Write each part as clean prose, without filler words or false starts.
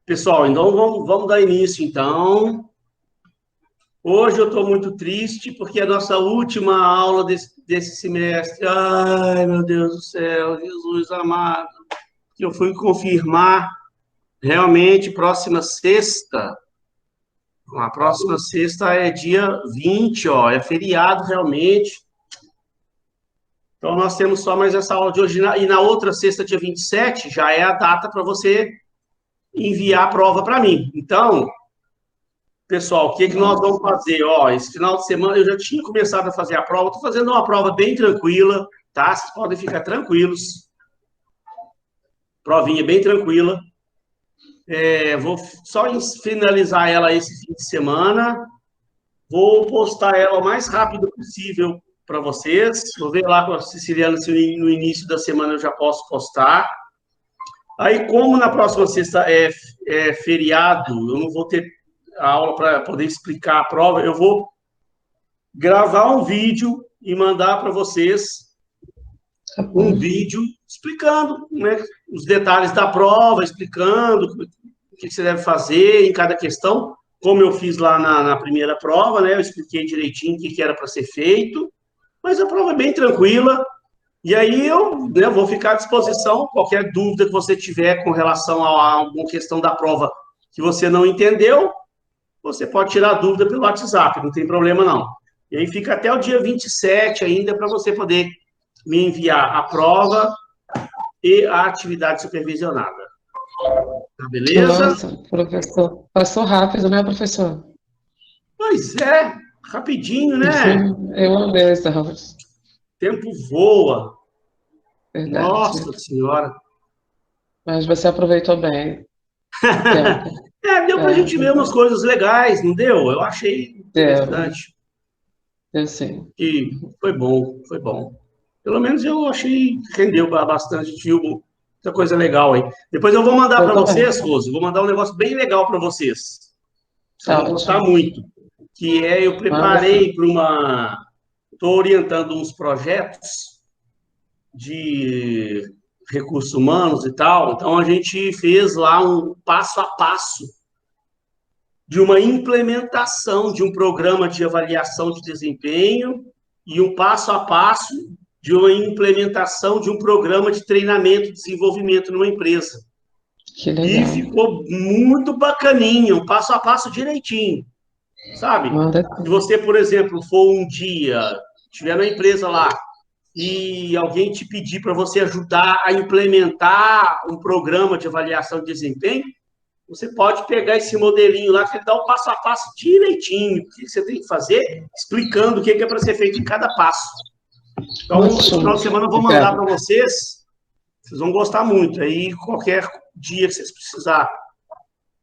Pessoal, então vamos dar início, então. Hoje eu estou muito triste, porque é a nossa última aula desse semestre. Ai, meu Deus do céu, Jesus amado. Que eu fui confirmar, realmente, próxima sexta. A próxima sexta é dia 20, ó, é feriado, realmente. Então, nós temos só mais essa aula de hoje. E na outra sexta, dia 27, já é a data para você enviar a prova para mim. Então, pessoal, o que nós vamos fazer? Ó, esse final de semana eu já tinha começado a fazer a prova, estou fazendo uma prova bem tranquila, tá? Vocês podem ficar tranquilos. Provinha bem tranquila. Vou só finalizar ela esse fim de semana. Vou postar ela o mais rápido possível para vocês. Vou ver lá com a Siciliana se no início da semana eu já posso postar. Aí, como na próxima sexta é feriado, eu não vou ter a aula para poder explicar a prova, eu vou gravar um vídeo e mandar para vocês um vídeo explicando, né, os detalhes da prova, explicando o que você deve fazer em cada questão, como eu fiz lá na primeira prova, né, eu expliquei direitinho o que era para ser feito, mas a prova é bem tranquila, e aí eu, né, vou ficar à disposição, qualquer dúvida que você tiver com relação a alguma questão da prova que você não entendeu, você pode tirar a dúvida pelo WhatsApp, não tem problema não. E aí fica até o dia 27 ainda para você poder me enviar a prova e a atividade supervisionada. Tá beleza? Nossa, professor. Passou rápido, né, professor? Pois é, rapidinho, né? Eu amei essa aula. O tempo voa. Verdade. Nossa Senhora. Mas você aproveitou bem o tempo. Deu pra gente ver umas coisas legais, não deu? Eu achei Deu, interessante. deu sim. E foi bom, foi bom. Pelo menos eu achei que rendeu bastante, viu? Muita coisa legal aí. Depois eu vou mandar Eu para também. vocês, Rose, vou mandar um negócio bem legal para vocês. Vocês Tá vão gostar ótimo. muito. Que é, eu Manda sim. preparei para uma... Estou orientando uns projetos de recursos humanos e tal. Então, a gente fez lá um passo a passo de uma implementação de um programa de avaliação de desempenho e um passo a passo de uma implementação de um programa de treinamento e desenvolvimento numa empresa. Que E legal. ficou muito bacaninho, um passo a passo direitinho, sabe? Manda Se sim. você, por exemplo, for um dia, estiver na empresa lá, e alguém te pedir para você ajudar a implementar um programa de avaliação de desempenho, você pode pegar esse modelinho lá, que ele dá o passo a passo direitinho, o que você tem que fazer, explicando o que é para ser feito em cada passo. Então, esse Ótimo. final de semana eu vou Eu mandar para quero. vocês, vocês vão gostar muito. Aí, qualquer dia que vocês precisarem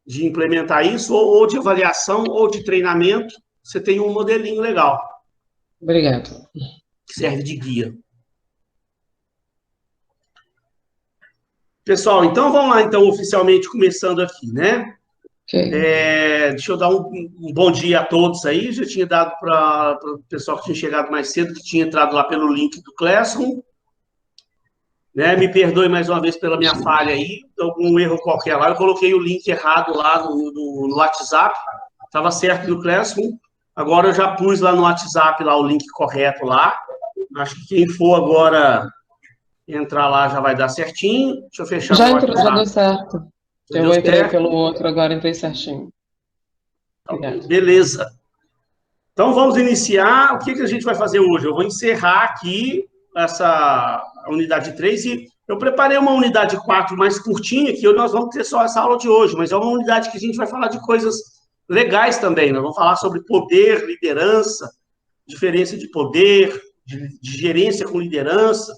de implementar isso, ou de avaliação, ou de treinamento, você tem um modelinho legal, Obrigado. que serve de guia. Pessoal, então vamos lá, então, oficialmente começando aqui, né? Ok. Deixa eu dar um bom dia a todos aí. Já tinha dado para o pessoal que tinha chegado mais cedo, que tinha entrado lá pelo link do Classroom. Né? Me perdoe mais uma vez pela minha falha aí, algum erro qualquer lá. Eu coloquei o link errado lá no WhatsApp, estava certo no Classroom. Agora eu já pus lá no WhatsApp lá o link correto lá. Acho que quem for agora entrar lá já vai dar certinho. Deixa eu fechar Já meu entrou, já deu WhatsApp. certo. Já deu Eu entrei certo? pelo outro, agora entrei certinho. Ok, Obrigado. beleza. Então, vamos iniciar. O que a gente vai fazer hoje? Eu vou encerrar aqui essa unidade 3 e eu preparei uma unidade 4 mais curtinha, que nós vamos ter só essa aula de hoje, mas é uma unidade que a gente vai falar de coisas legais também. Nós vamos falar sobre poder, liderança, diferença de poder, de gerência com liderança.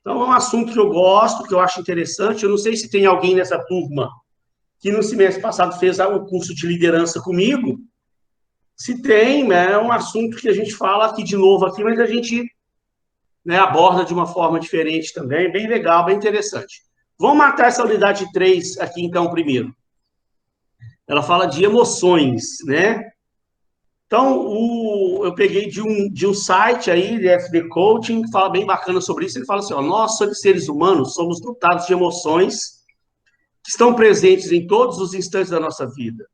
Então, é um assunto que eu gosto, que eu acho interessante. Eu não sei se tem alguém nessa turma que no semestre passado fez o curso de liderança comigo. Se tem, né, é um assunto que a gente fala aqui de novo, aqui, mas a gente, né, aborda de uma forma diferente também, bem legal, bem interessante. Vamos matar essa unidade 3 aqui, então, primeiro. Ela fala de emoções, né? Então, eu peguei de um site aí, de FD Coaching, que fala bem bacana sobre isso. Ele fala assim, ó, nós, seres humanos, somos dotados de emoções que estão presentes em todos os instantes da nossa vida.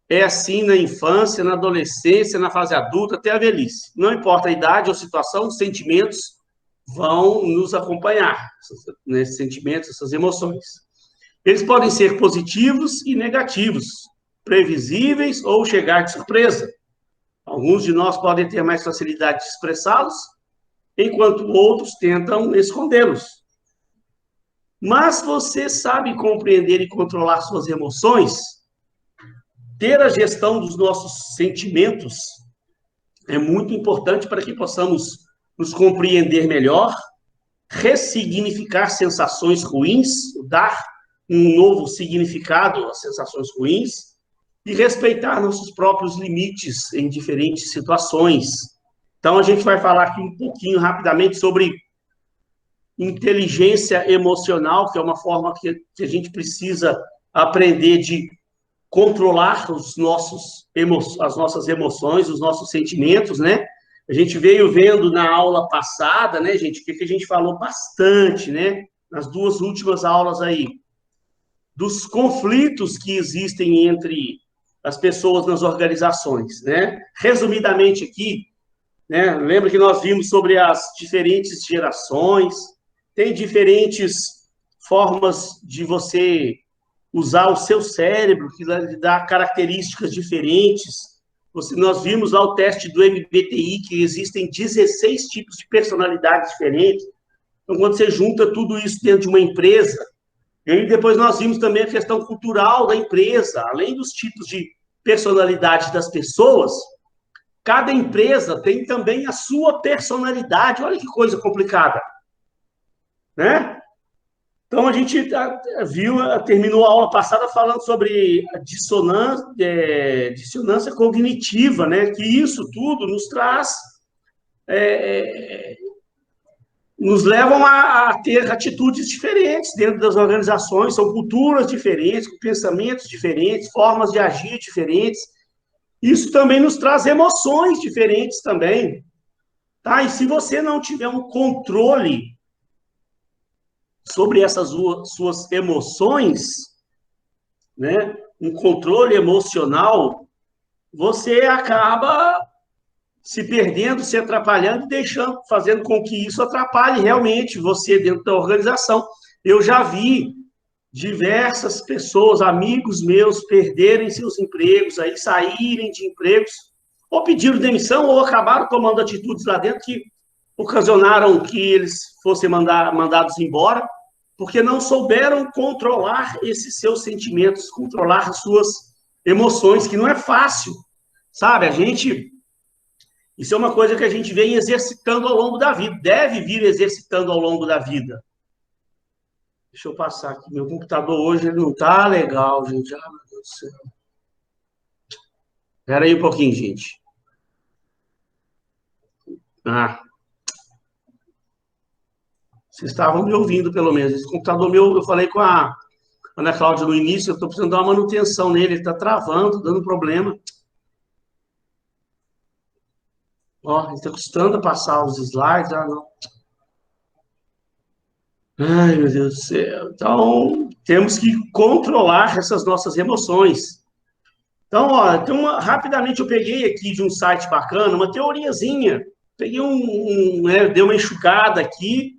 É assim na infância, na adolescência, na fase adulta, até a velhice. Não importa a idade ou situação, os sentimentos vão nos acompanhar, esses sentimentos, essas emoções. Eles podem ser positivos e negativos, previsíveis ou chegar de surpresa. Alguns de nós podem ter mais facilidade de expressá-los, enquanto outros tentam escondê-los. Mas você sabe compreender e controlar suas emoções? Ter a gestão dos nossos sentimentos é muito importante para que possamos nos compreender melhor, ressignificar sensações ruins, dar um novo significado às sensações ruins e respeitar nossos próprios limites em diferentes situações. Então, a gente vai falar aqui um pouquinho rapidamente sobre inteligência emocional, que é uma forma que a gente precisa aprender de controlar as nossas emoções, os nossos sentimentos, né? A gente veio vendo na aula passada, né, gente, o que a gente falou bastante, né, nas duas últimas aulas aí, dos conflitos que existem entre as pessoas nas organizações, né? Resumidamente aqui, né, lembra que nós vimos sobre as diferentes gerações, tem diferentes formas de você usar o seu cérebro, que lhe dá características diferentes. Nós vimos lá o teste do MBTI, que existem 16 tipos de personalidades diferentes. Então, quando você junta tudo isso dentro de uma empresa, e aí depois nós vimos também a questão cultural da empresa, além dos tipos de personalidade das pessoas, cada empresa tem também a sua personalidade. Olha que coisa complicada, né? Então, a gente terminou a aula passada falando sobre a dissonância cognitiva, né? Que isso tudo nos traz, nos levam a ter atitudes diferentes dentro das organizações, são culturas diferentes, com pensamentos diferentes, formas de agir diferentes. Isso também nos traz emoções diferentes também, tá? E se você não tiver um controle sobre essas suas emoções, né, um controle emocional, você acaba se perdendo, se atrapalhando, fazendo com que isso atrapalhe realmente você dentro da organização. Eu já vi diversas pessoas, amigos meus, perderem seus empregos, aí saírem de empregos, ou pediram demissão, ou acabaram tomando atitudes lá dentro que ocasionaram que eles fossem mandados embora, porque não souberam controlar esses seus sentimentos, controlar as suas emoções, que não é fácil, sabe? Isso é uma coisa que a gente vem exercitando ao longo da vida, deve vir exercitando ao longo da vida. Deixa eu passar aqui, meu computador hoje ele não tá legal, gente. Ah, meu Deus do céu. Espera aí um pouquinho, gente. Vocês estavam me ouvindo, pelo menos. Esse computador meu, eu falei com a Ana Cláudia no início, eu estou precisando dar uma manutenção nele, ele está travando, dando problema. Ó, ele está custando passar os slides. Ah, não. Ai, meu Deus do céu. Então, temos que controlar essas nossas emoções. Então, ó, rapidamente eu peguei aqui de um site bacana, uma teoriazinha. Peguei dei uma enxugada aqui.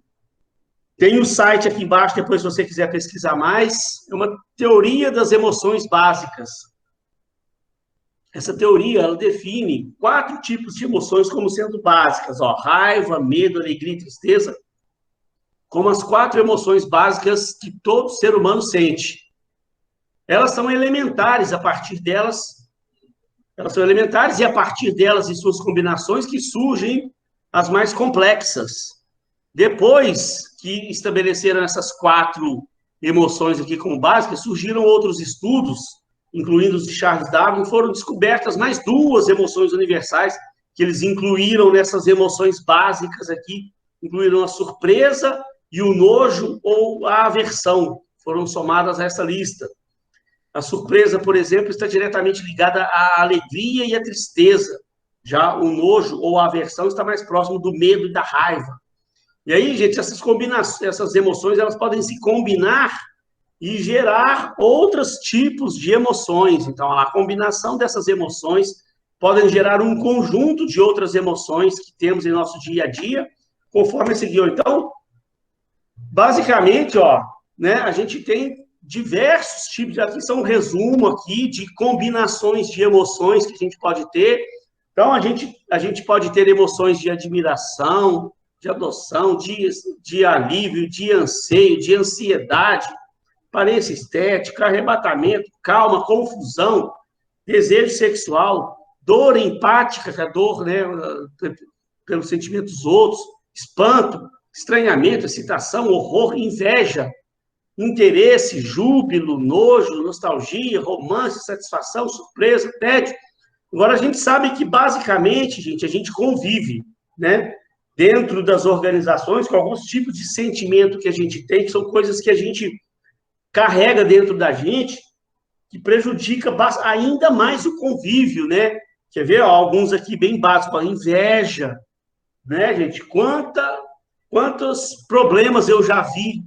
Tem um site aqui embaixo, depois se você quiser pesquisar mais. É uma teoria das emoções básicas. Essa teoria, ela define 4 tipos de emoções como sendo básicas. Ó, raiva, medo, alegria e tristeza, como as 4 emoções básicas que todo ser humano sente. Elas são elementares, elas são elementares e a partir delas e suas combinações que surgem as mais complexas. Depois que estabeleceram essas 4 emoções aqui como básicas, surgiram outros estudos, incluindo os de Charles Darwin, foram descobertas mais 2 emoções universais que eles incluíram nessas emoções básicas aqui, incluíram a surpresa e o nojo ou a aversão, foram somadas a essa lista. A surpresa, por exemplo, está diretamente ligada à alegria e à tristeza. Já o nojo ou a aversão está mais próximo do medo e da raiva. E aí, gente, essas emoções, elas podem se combinar e gerar outros tipos de emoções. Então, a combinação dessas emoções podem gerar um conjunto de outras emoções que temos em nosso dia a dia, conforme esse guião. Então, basicamente, ó, né, a gente tem diversos tipos, aqui são um resumo aqui de combinações de emoções que a gente pode ter. Então, a gente pode ter emoções de admiração, de adoção, de alívio, de anseio, de ansiedade, aparência estética, arrebatamento, calma, confusão, desejo sexual, dor empática, que é a dor, né, pelos sentimentos dos outros, espanto, estranhamento, excitação, horror, inveja, interesse, júbilo, nojo, nostalgia, romance, satisfação, surpresa, tédio. Agora, a gente sabe que, basicamente, gente, a gente convive, né, dentro das organizações com alguns tipos de sentimento que a gente tem, que são coisas que a gente carrega dentro da gente, que prejudica ainda mais o convívio, né? Quer ver? Ó, alguns aqui bem básicos, a inveja, né, gente? Quantos problemas eu já vi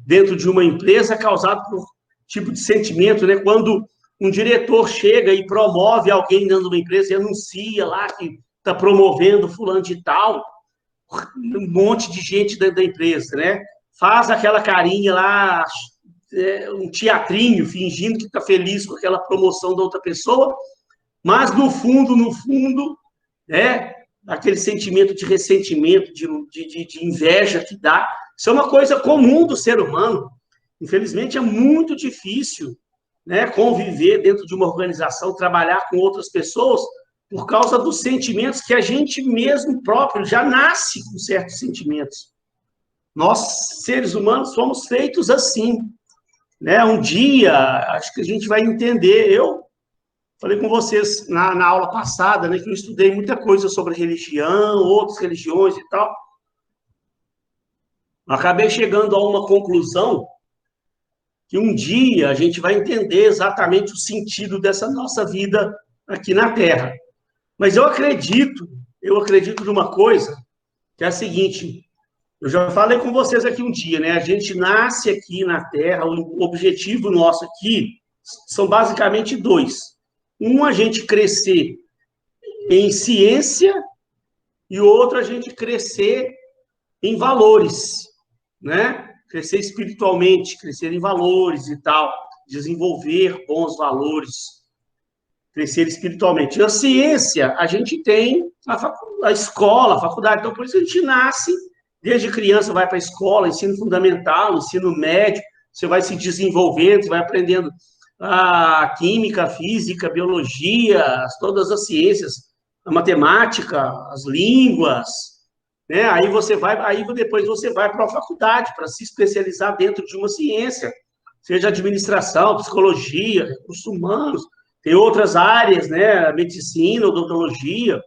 dentro de uma empresa causado por tipo de sentimento, né? Quando um diretor chega e promove alguém dentro de uma empresa e anuncia lá que está promovendo fulano de tal, um monte de gente dentro da empresa, né? Faz aquela carinha lá, um teatrinho, fingindo que está feliz com aquela promoção da outra pessoa, mas no fundo, aquele sentimento de ressentimento, de inveja que dá, isso é uma coisa comum do ser humano. Infelizmente, é muito difícil, né, conviver dentro de uma organização, trabalhar com outras pessoas, por causa dos sentimentos que a gente mesmo próprio já nasce com certos sentimentos. Nós, seres humanos, somos feitos assim, né? Um dia, acho que a gente vai entender. Eu falei com vocês na aula passada, né, que eu estudei muita coisa sobre religião, outras religiões e tal. Acabei chegando a uma conclusão que um dia a gente vai entender exatamente o sentido dessa nossa vida aqui na Terra. Mas eu acredito numa coisa, que é a seguinte, eu já falei com vocês aqui um dia, né? A gente nasce aqui na Terra, o objetivo nosso aqui são basicamente dois. Um, a gente crescer em ciência, e o outro, a gente crescer em valores, né? Crescer espiritualmente, crescer em valores e tal, desenvolver bons valores, crescer espiritualmente. E a ciência, a gente tem a escola, a faculdade, então por isso a gente nasce, desde criança vai para a escola, ensino fundamental, ensino médio, você vai se desenvolvendo, você vai aprendendo a química, a física, a biologia, todas as ciências, a matemática, as línguas, né? Aí depois você vai para a faculdade para se especializar dentro de uma ciência, seja administração, psicologia, recursos humanos, tem outras áreas, né? Medicina, odontologia,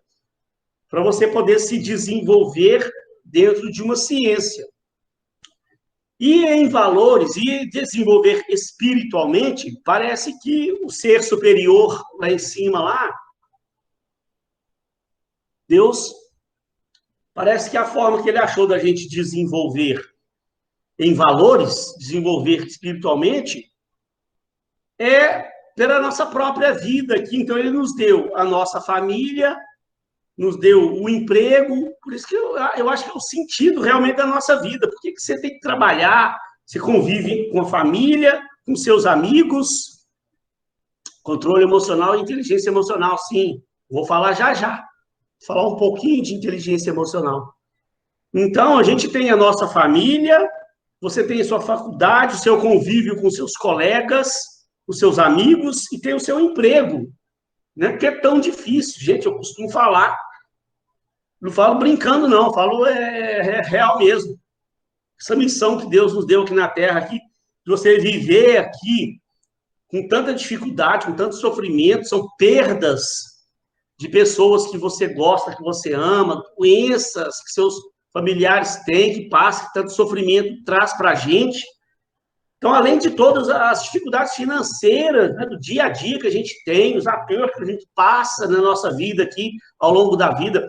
para você poder se desenvolver dentro de uma ciência. E em valores, e desenvolver espiritualmente, parece que o ser superior lá em cima, lá, Deus, parece que a forma que ele achou da gente desenvolver em valores, desenvolver espiritualmente, é pela nossa própria vida aqui. Então, ele nos deu a nossa família, nos deu o emprego, por isso que eu acho que é o sentido realmente da nossa vida. Por que você tem que trabalhar, você convive com a família, com seus amigos, controle emocional e inteligência emocional, sim. Vou falar já. Vou falar um pouquinho de inteligência emocional. Então, a gente tem a nossa família, você tem a sua faculdade, o seu convívio com seus colegas, os seus amigos, e tem o seu emprego, né? Que é tão difícil, gente, eu costumo falar. Não falo brincando, não, falo real mesmo. Essa missão que Deus nos deu aqui na Terra, aqui, de você viver aqui com tanta dificuldade, com tanto sofrimento, são perdas de pessoas que você gosta, que você ama, doenças que seus familiares têm, que passam, que tanto sofrimento traz para a gente. Então, além de todas as dificuldades financeiras, né, do dia a dia que a gente tem, os apertos que a gente passa na nossa vida aqui, ao longo da vida,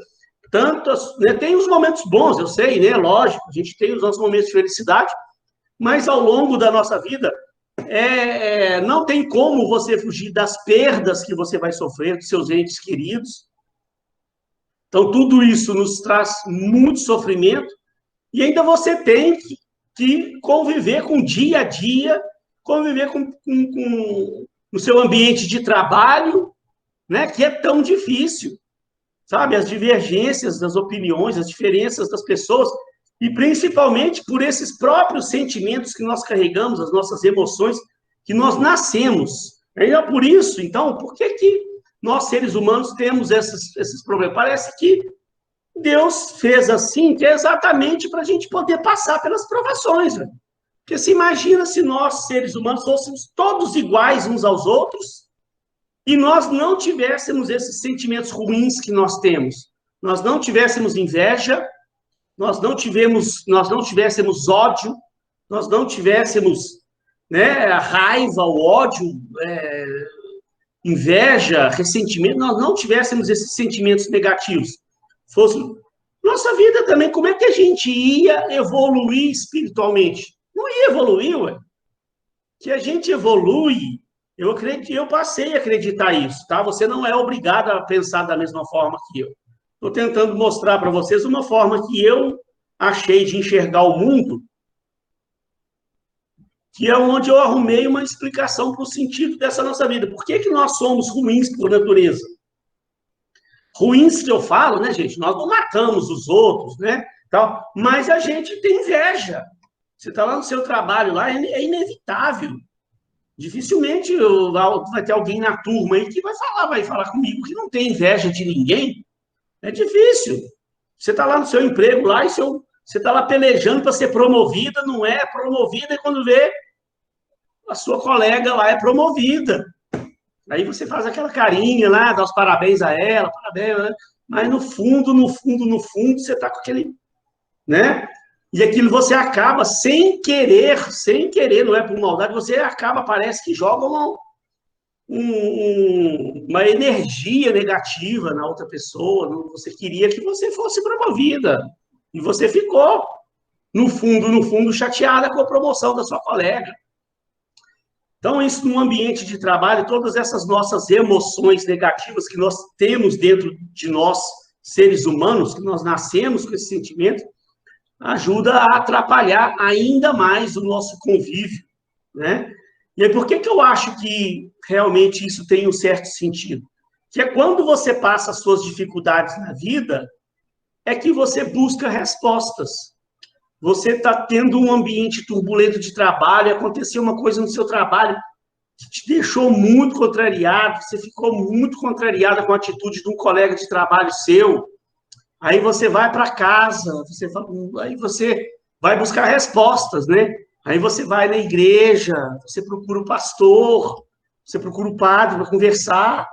tantos, né, tem os momentos bons, eu sei, né, lógico, a gente tem os nossos momentos de felicidade, mas ao longo da nossa vida, não tem como você fugir das perdas que você vai sofrer dos seus entes queridos. Então, tudo isso nos traz muito sofrimento, e ainda você tem que conviver com o dia a dia, conviver com o seu ambiente de trabalho, né, que é tão difícil, sabe? As divergências das opiniões, as diferenças das pessoas, e principalmente por esses próprios sentimentos que nós carregamos, as nossas emoções, que nós nascemos. É por isso, então, por que nós, seres humanos, temos esses problemas? Parece que Deus fez assim, que é exatamente para a gente poder passar pelas provações. Né? Porque se imagina se nós, seres humanos, fôssemos todos iguais uns aos outros, e nós não tivéssemos esses sentimentos ruins que nós temos. Nós não tivéssemos inveja, nós não tivéssemos ódio, nós não tivéssemos, né, a raiva, o ódio, inveja, ressentimento, nós não tivéssemos esses sentimentos negativos. Nossa vida também, como é que a gente ia evoluir espiritualmente? Não ia evoluir, ué. Que a gente evolui, eu passei a acreditar isso, tá? Você não é obrigado a pensar da mesma forma que eu. Estou tentando mostrar para vocês uma forma que eu achei de enxergar o mundo, que é onde eu arrumei uma explicação para o sentido dessa nossa vida. Por que nós somos ruins por natureza? Ruins que eu falo, né, gente? Nós não matamos os outros, né? Mas a gente tem inveja. Você está lá no seu trabalho, lá é inevitável. Dificilmente vai ter alguém na turma aí que vai falar comigo que não tem inveja de ninguém. É difícil. Você está lá no seu emprego lá e você está lá pelejando para ser promovida, não é promovida, e quando vê a sua colega lá é promovida. Aí você faz aquela carinha lá, dá os parabéns a ela, parabéns, né? Mas no fundo, você está com aquele, né? E aquilo você acaba sem querer, não é por maldade, você acaba, parece que joga uma energia negativa na outra pessoa. Você queria que você fosse promovida. E você ficou, no fundo, chateada com a promoção da sua colega. Então, isso no ambiente de trabalho, todas essas nossas emoções negativas que nós temos dentro de nós, seres humanos, que nós nascemos com esse sentimento, ajuda a atrapalhar ainda mais o nosso convívio, né? E aí, por que eu acho que realmente isso tem um certo sentido? Que é quando você passa as suas dificuldades na vida, é que você busca respostas. Você está tendo um ambiente turbulento de trabalho, aconteceu uma coisa no seu trabalho que te deixou muito contrariado, você ficou muito contrariada com a atitude de um colega de trabalho seu. Aí você vai para casa, aí você vai buscar respostas, né? Aí você vai na igreja, você procura o pastor, você procura o padre para conversar.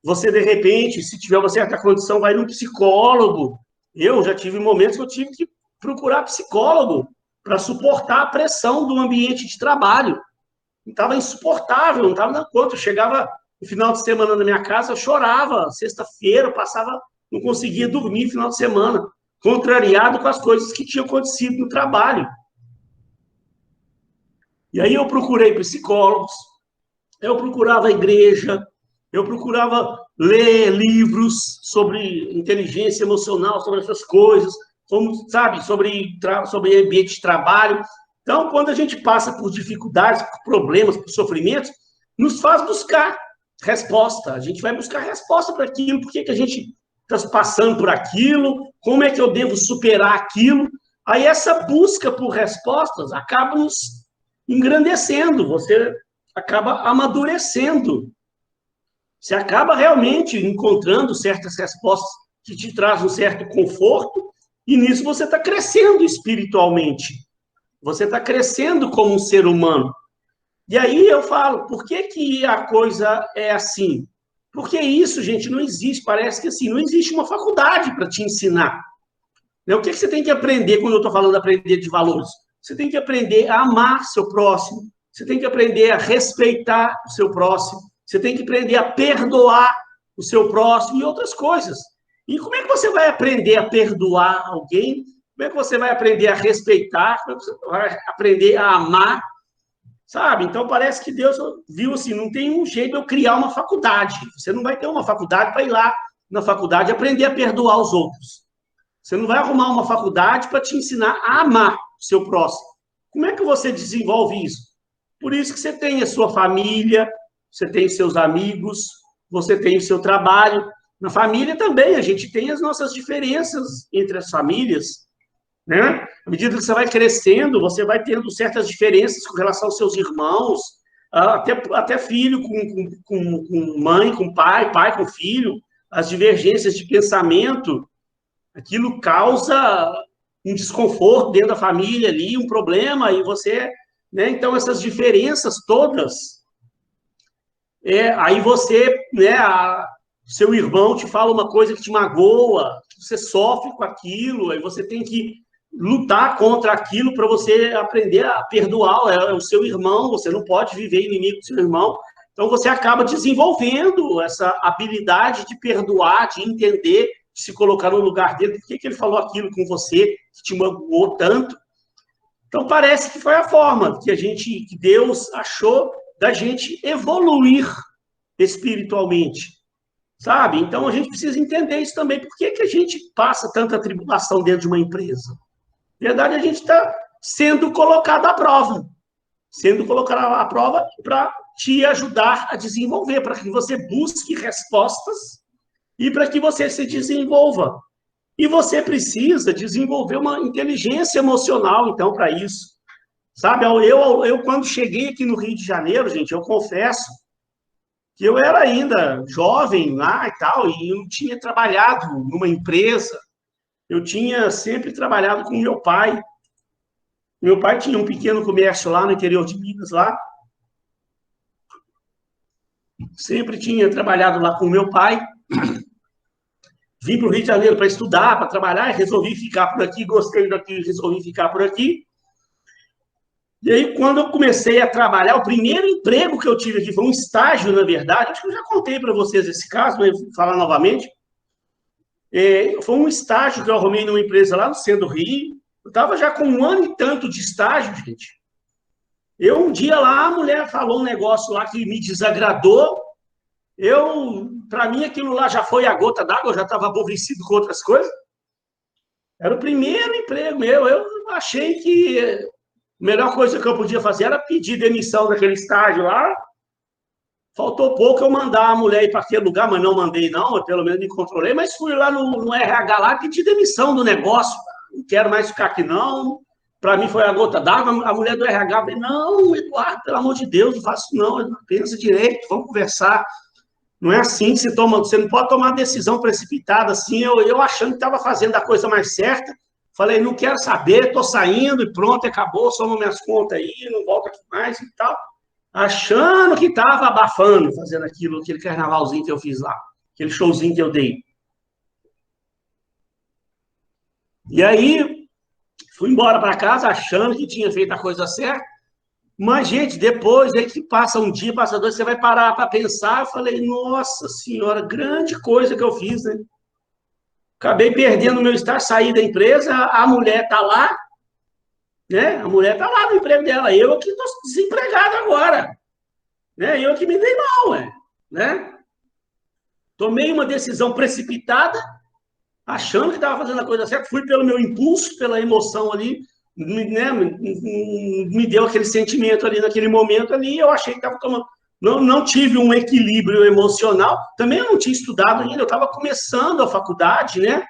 Você, de repente, se tiver uma certa condição, vai num psicólogo. Eu já tive momentos que eu tive que procurar psicólogo para suportar a pressão do ambiente de trabalho. Estava insuportável, não estava dando conta. Eu chegava no final de semana na minha casa, eu chorava. Sexta-feira, eu passava, não conseguia dormir no final de semana, contrariado com as coisas que tinham acontecido no trabalho. E aí eu procurei psicólogos, eu procurava a igreja, eu procurava ler livros sobre inteligência emocional, sobre essas coisas, sabe, sobre ambiente de trabalho. Então, quando a gente passa por dificuldades, por problemas, por sofrimentos, nos faz buscar resposta. A gente vai buscar resposta para aquilo, por que a gente está passando por aquilo, como é que eu devo superar aquilo. Aí essa busca por respostas acaba nos engrandecendo, você acaba amadurecendo. Você acaba realmente encontrando certas respostas que te trazem um certo conforto, e nisso você está crescendo espiritualmente. Você está crescendo como um ser humano. E aí eu falo, por que a coisa é assim? Porque isso, gente, não existe. Parece que assim, não existe uma faculdade para te ensinar. O que você tem que aprender quando eu estou falando de aprender de valores? Você tem que aprender a amar seu próximo. Você tem que aprender a respeitar o seu próximo. Você tem que aprender a perdoar o seu próximo e outras coisas. E como é que você vai aprender a perdoar alguém Como é que você vai aprender a respeitar? Como é que você vai aprender a amar? Sabe? Então, parece que Deus viu assim, não tem um jeito de eu criar uma faculdade. Você não vai ter uma faculdade para ir lá na faculdade e aprender a perdoar os outros. Você não vai arrumar uma faculdade para te ensinar a amar o seu próximo. Como é que você desenvolve isso? Por isso que você tem a sua família, você tem os seus amigos, você tem o seu trabalho. Na família também, a gente tem as nossas diferenças entre as famílias, né? À medida que você vai crescendo, você vai tendo certas diferenças com relação aos seus irmãos, até filho com mãe, com pai, pai com filho, as divergências de pensamento, aquilo causa um desconforto dentro da família ali, um problema, e você, né? Então, essas diferenças todas, aí você, né, seu irmão te fala uma coisa que te magoa, você sofre com aquilo, aí você tem que lutar contra aquilo para você aprender a perdoar, é o seu irmão, você não pode viver inimigo do seu irmão, então você acaba desenvolvendo essa habilidade de perdoar, de entender, de se colocar no lugar dele, por que ele falou aquilo com você, que te magoou tanto. Então parece que foi a forma que Deus achou da gente evoluir espiritualmente, sabe? Então a gente precisa entender isso também, por que a gente passa tanta tribulação dentro de uma empresa? Na verdade, a gente está sendo colocado à prova. Sendo colocado à prova para te ajudar a desenvolver, para que você busque respostas e para que você se desenvolva. E você precisa desenvolver uma inteligência emocional, então, para isso. Sabe, eu, quando cheguei aqui no Rio de Janeiro, gente, eu confesso que eu era ainda jovem lá e tal, e eu tinha trabalhado numa empresa. Eu tinha sempre trabalhado com meu pai. Meu pai tinha um pequeno comércio lá no interior de Minas, lá. Sempre tinha trabalhado lá com meu pai. Vim para o Rio de Janeiro para estudar, para trabalhar, e resolvi ficar por aqui, gostei daqui, resolvi ficar por aqui. E aí, quando eu comecei a trabalhar, o primeiro emprego que eu tive aqui foi um estágio, na verdade. Acho que eu já contei para vocês esse caso, mas vou falar novamente. Foi um estágio que eu arrumei numa empresa lá no centro do Rio. Eu estava já com 1 ano e tanto de estágio, gente. Um dia lá, a mulher falou um negócio lá que me desagradou. Para mim, aquilo lá já foi a gota d'água, eu já estava aborrecido com outras coisas. Era o primeiro emprego meu. Eu achei que a melhor coisa que eu podia fazer era pedir demissão daquele estágio lá. Faltou pouco eu mandar a mulher ir para aquele lugar, mas não mandei, não. Eu pelo menos me controlei, mas fui lá no RH lá e pedi demissão do negócio. Não quero mais ficar aqui, não. Para mim foi a gota d'água. A mulher do RH falou: não, Eduardo, pelo amor de Deus, não faço isso, não. Pensa direito, vamos conversar. Não é assim que você não pode tomar decisão precipitada assim. Eu achando que estava fazendo a coisa mais certa. Falei: não quero saber, estou saindo e pronto, acabou, soma minhas contas aí, não volto aqui mais e tal. Achando que estava abafando, fazendo aquele carnavalzinho que eu fiz lá, aquele showzinho que eu dei. E aí, fui embora para casa achando que tinha feito a coisa certa, mas, gente, depois, aí que passa um dia, passa 2, você vai parar para pensar. Eu falei: nossa senhora, grande coisa que eu fiz, né? Acabei perdendo o meu estágio, saí da empresa, a mulher está lá, né? A mulher está lá no emprego dela, eu que estou desempregado agora, né? Eu que me dei mal, né? Tomei uma decisão precipitada, achando que estava fazendo a coisa certa, fui pelo meu impulso, pela emoção ali, né? Me deu aquele sentimento ali, naquele momento ali, eu achei que estava tomando... Não tive um equilíbrio emocional, também eu não tinha estudado ainda, eu estava começando a faculdade, né?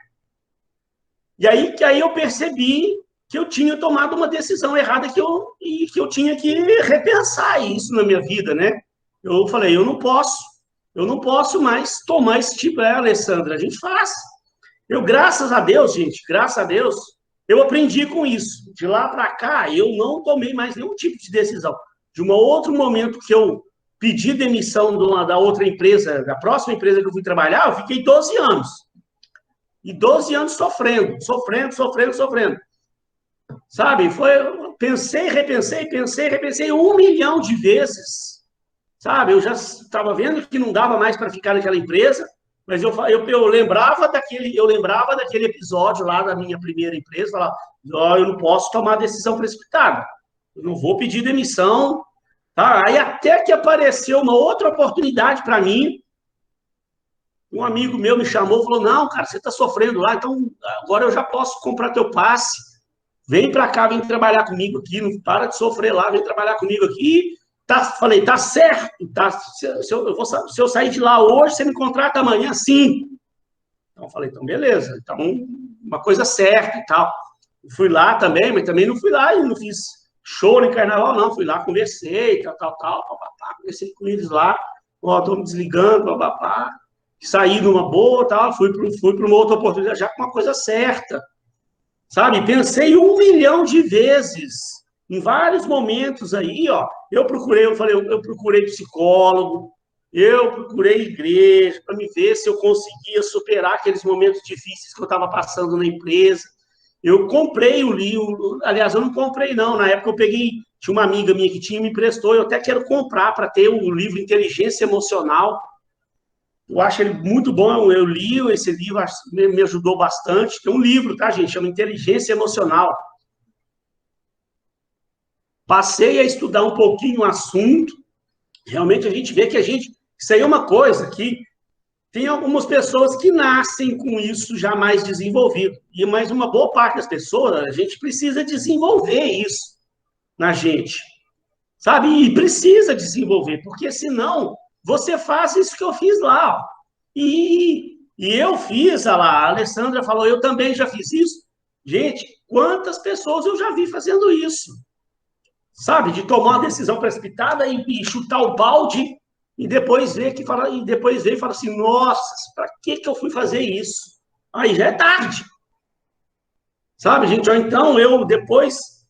E aí eu percebi que eu tinha tomado uma decisão errada e que eu tinha que repensar isso na minha vida, né? Eu falei: eu não posso mais tomar esse tipo. Alessandra, a gente faz. Graças a Deus, gente, graças a Deus, eu aprendi com isso. De lá para cá, eu não tomei mais nenhum tipo de decisão. De um outro momento que eu pedi demissão da outra empresa, da próxima empresa que eu fui trabalhar, eu fiquei 12 anos. E 12 anos sofrendo. Sabe? Pensei, repensei 1 milhão de vezes. Sabe? Eu já estava vendo que não dava mais para ficar naquela empresa. Mas eu lembrava daquele episódio lá da minha primeira empresa, falava, ó, eu não posso tomar decisão precipitada, eu não vou pedir demissão, tá? Aí até que apareceu uma outra oportunidade para mim, um amigo meu me chamou e falou, não, cara, você está sofrendo lá, então agora eu já posso comprar teu passe, vem para cá, vem trabalhar comigo aqui, não para de sofrer lá, vem trabalhar comigo aqui. Tá, falei, tá certo, tá, se eu sair de lá hoje, você me contrata amanhã, sim. Então, eu falei, então, beleza, então, uma coisa certa e tal. Fui lá também, mas também não fui lá e não fiz show nem carnaval, não. Fui lá, conversei, tal, papapá, conversei com eles lá, ó, tô me desligando, papapá. Saí numa boa, tal, fui para uma outra oportunidade, já com uma coisa certa. Sabe? Pensei 1 milhão de vezes, em vários momentos aí, ó. Eu procurei psicólogo, eu procurei igreja para me ver se eu conseguia superar aqueles momentos difíceis que eu estava passando na empresa. Eu comprei o livro, aliás, eu não comprei não, na época eu peguei, tinha uma amiga minha que tinha, me emprestou, eu até quero comprar para ter o livro Inteligência Emocional. Eu acho ele muito bom, eu li esse livro, me ajudou bastante. Tem um livro, tá, gente? Chama Inteligência Emocional. Passei a estudar um pouquinho o assunto. Realmente a gente vê que isso aí é uma coisa que tem algumas pessoas que nascem com isso já mais desenvolvido. Mas uma boa parte das pessoas, a gente precisa desenvolver isso na gente. Sabe? E precisa desenvolver, porque senão você faz isso que eu fiz lá, ó. E eu fiz, olha lá, a Alessandra falou, eu também já fiz isso. Gente, quantas pessoas eu já vi fazendo isso? Sabe? De tomar uma decisão precipitada e chutar o balde e depois ver que fala, e depois ver e fala assim, nossa, para que eu fui fazer isso? Aí já é tarde. Sabe, gente? Ou então eu depois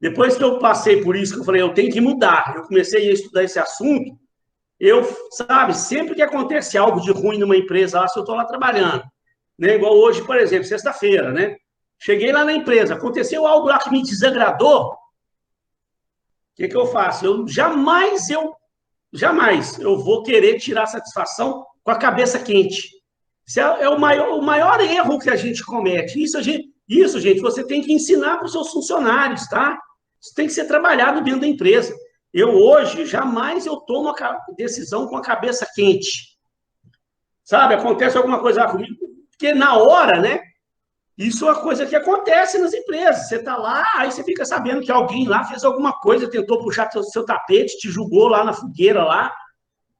que eu passei por isso, que eu falei, eu tenho que mudar. Eu comecei a estudar esse assunto. Sabe, sempre que acontece algo de ruim numa empresa, lá, se eu estou lá trabalhando, né? Igual hoje, por exemplo, sexta-feira, né? Cheguei lá na empresa, aconteceu algo lá que me desagradou, o que eu faço? Jamais eu vou querer tirar satisfação com a cabeça quente. Isso é o maior erro que a gente comete. Isso, gente, você tem que ensinar para os seus funcionários, tá? Isso tem que ser trabalhado dentro da empresa. Hoje, jamais eu tomo a decisão com a cabeça quente. Sabe, acontece alguma coisa lá comigo, porque na hora, né? Isso é uma coisa que acontece nas empresas. Você está lá, aí você fica sabendo que alguém lá fez alguma coisa, tentou puxar seu tapete, te julgou lá na fogueira lá.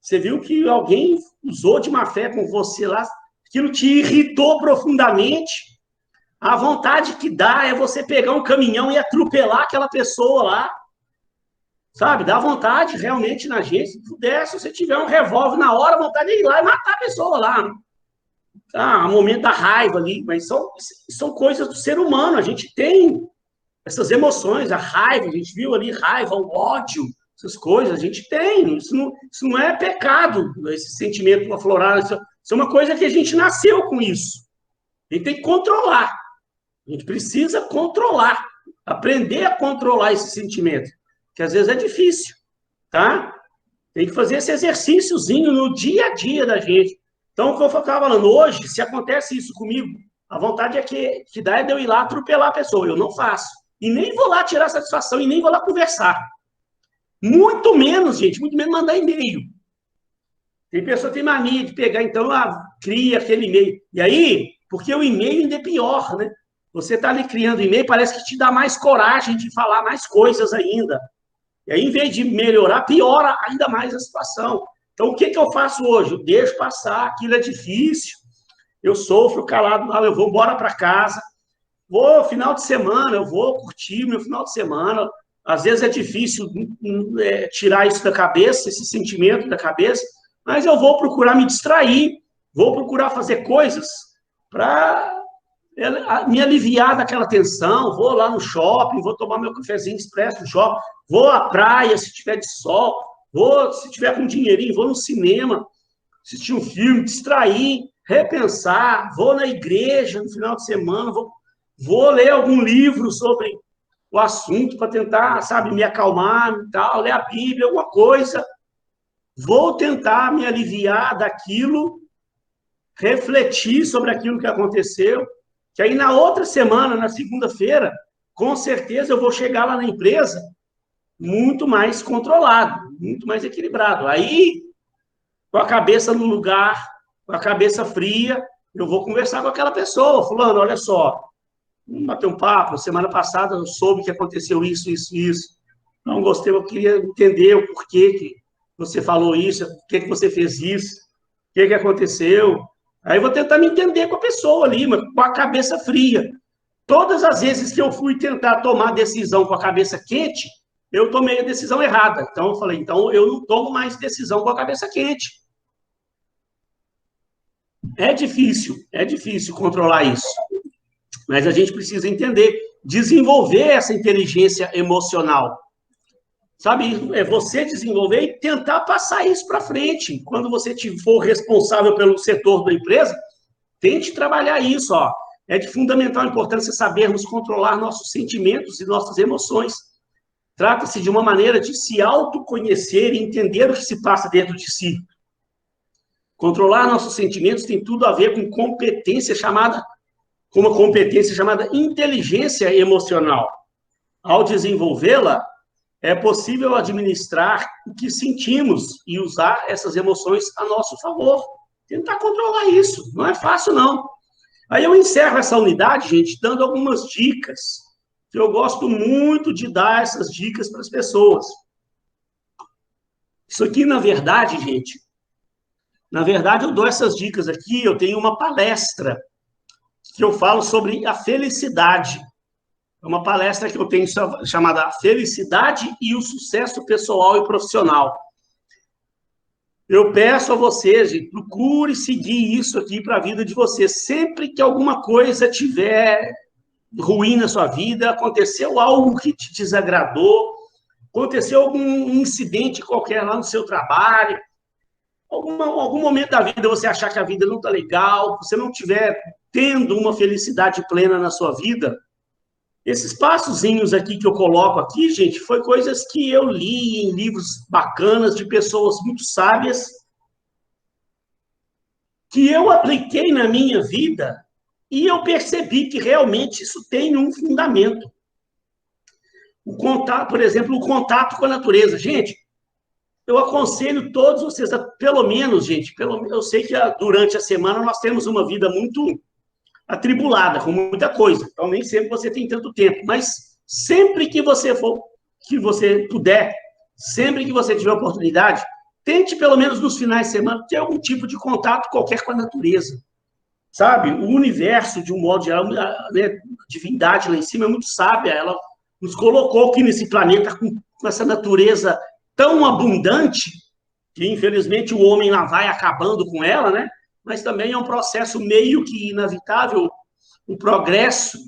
Você viu que alguém usou de má fé com você lá, aquilo te irritou profundamente. A vontade que dá é você pegar um caminhão e atropelar aquela pessoa lá. Sabe? Dá vontade realmente na gente. Se puder, se você tiver um revólver na hora, a vontade de ir lá e matar a pessoa lá. Tá? Um momento da raiva ali. Mas são coisas do ser humano. A gente tem essas emoções, a raiva, a gente viu ali raiva, o ódio, essas coisas, a gente tem. Isso não é pecado, esse sentimento aflorado. Isso é uma coisa que a gente nasceu com isso. A gente tem que controlar. A gente precisa controlar. Aprender a controlar esse sentimento. Que às vezes é difícil, tá? Tem que fazer esse exercíciozinho no dia a dia da gente. Então, como eu estava falando, hoje, se acontece isso comigo, a vontade que dá é de eu ir lá atropelar a pessoa. Eu não faço. E nem vou lá tirar satisfação, e nem vou lá conversar. Muito menos, gente, muito menos mandar e-mail. Tem pessoa que tem mania de pegar, então, cria aquele e-mail. E aí, porque o e-mail ainda é pior, né? Você está ali criando e-mail, parece que te dá mais coragem de falar mais coisas ainda. E aí, em vez de melhorar, piora ainda mais a situação. Então, o que eu faço hoje? Eu deixo passar, aquilo é difícil, eu sofro calado, eu vou embora para casa, final de semana, eu vou curtir meu final de semana. Às vezes é difícil tirar isso da cabeça, esse sentimento da cabeça, mas eu vou procurar me distrair, vou procurar fazer coisas para me aliviar daquela tensão, vou lá no shopping, vou tomar meu cafezinho expresso no shopping, vou à praia se tiver de sol, se tiver com dinheirinho, vou no cinema, assistir um filme, distrair, repensar, vou na igreja no final de semana, vou ler algum livro sobre o assunto para tentar, sabe, me acalmar e tal, ler a Bíblia, alguma coisa. Vou tentar me aliviar daquilo refletir sobre aquilo que aconteceu, que aí na outra semana, na segunda-feira, com certeza eu vou chegar lá na empresa muito mais controlado, muito mais equilibrado. Aí, com a cabeça no lugar, com a cabeça fria, eu vou conversar com aquela pessoa, fulano, olha só, vamos bater um papo, semana passada eu soube que aconteceu isso, isso, isso. Não gostei, eu queria entender o porquê que você falou isso, por que você fez isso, o que aconteceu. Aí eu vou tentar me entender com a pessoa ali, mas com a cabeça fria. Todas as vezes que eu fui tentar tomar decisão com a cabeça quente, eu tomei a decisão errada. Então eu falei, então eu não tomo mais decisão com a cabeça quente. É difícil controlar isso. Mas a gente precisa entender, desenvolver essa inteligência emocional. Sabe, é você desenvolver e tentar passar isso para frente. Quando você for responsável pelo setor da empresa, tente trabalhar isso, ó. É de fundamental importância sabermos controlar nossos sentimentos e nossas emoções. Trata-se de uma maneira de se autoconhecer e entender o que se passa dentro de si. Controlar nossos sentimentos tem tudo a ver com uma competência chamada inteligência emocional. Ao desenvolvê-la, é possível administrar o que sentimos e usar essas emoções a nosso favor. Tentar controlar isso. Não é fácil, não. Aí eu encerro essa unidade, gente, dando algumas dicas, que eu gosto muito de dar essas dicas para as pessoas. Isso aqui, na verdade, gente, eu dou essas dicas aqui, eu tenho uma palestra que eu falo sobre a felicidade. É uma palestra que eu tenho chamada Felicidade e o Sucesso Pessoal e Profissional. Eu peço a vocês, gente, procure seguir isso aqui para a vida de vocês. Sempre que alguma coisa tiver ruim na sua vida, aconteceu algo que te desagradou, aconteceu algum incidente qualquer lá no seu trabalho, algum momento da vida você achar que a vida não está legal, você não estiver tendo uma felicidade plena na sua vida, esses passozinhos aqui que eu coloco aqui, gente, foi coisas que eu li em livros bacanas de pessoas muito sábias, que eu apliquei na minha vida e eu percebi que realmente isso tem um fundamento. O contato, por exemplo, o contato com a natureza. Gente, eu aconselho todos vocês, pelo menos, gente, eu sei que durante a semana nós temos uma vida muito atribulada, com muita coisa. Então, nem sempre você tem tanto tempo. Mas sempre que você puder, sempre que você tiver oportunidade, tente, pelo menos nos finais de semana, ter algum tipo de contato qualquer com a natureza. Sabe? O universo, de um modo geral, a divindade lá em cima é muito sábia. Ela nos colocou aqui nesse planeta com essa natureza tão abundante que, infelizmente, o homem lá vai acabando com ela, né? Mas também é um processo meio que inevitável, o progresso,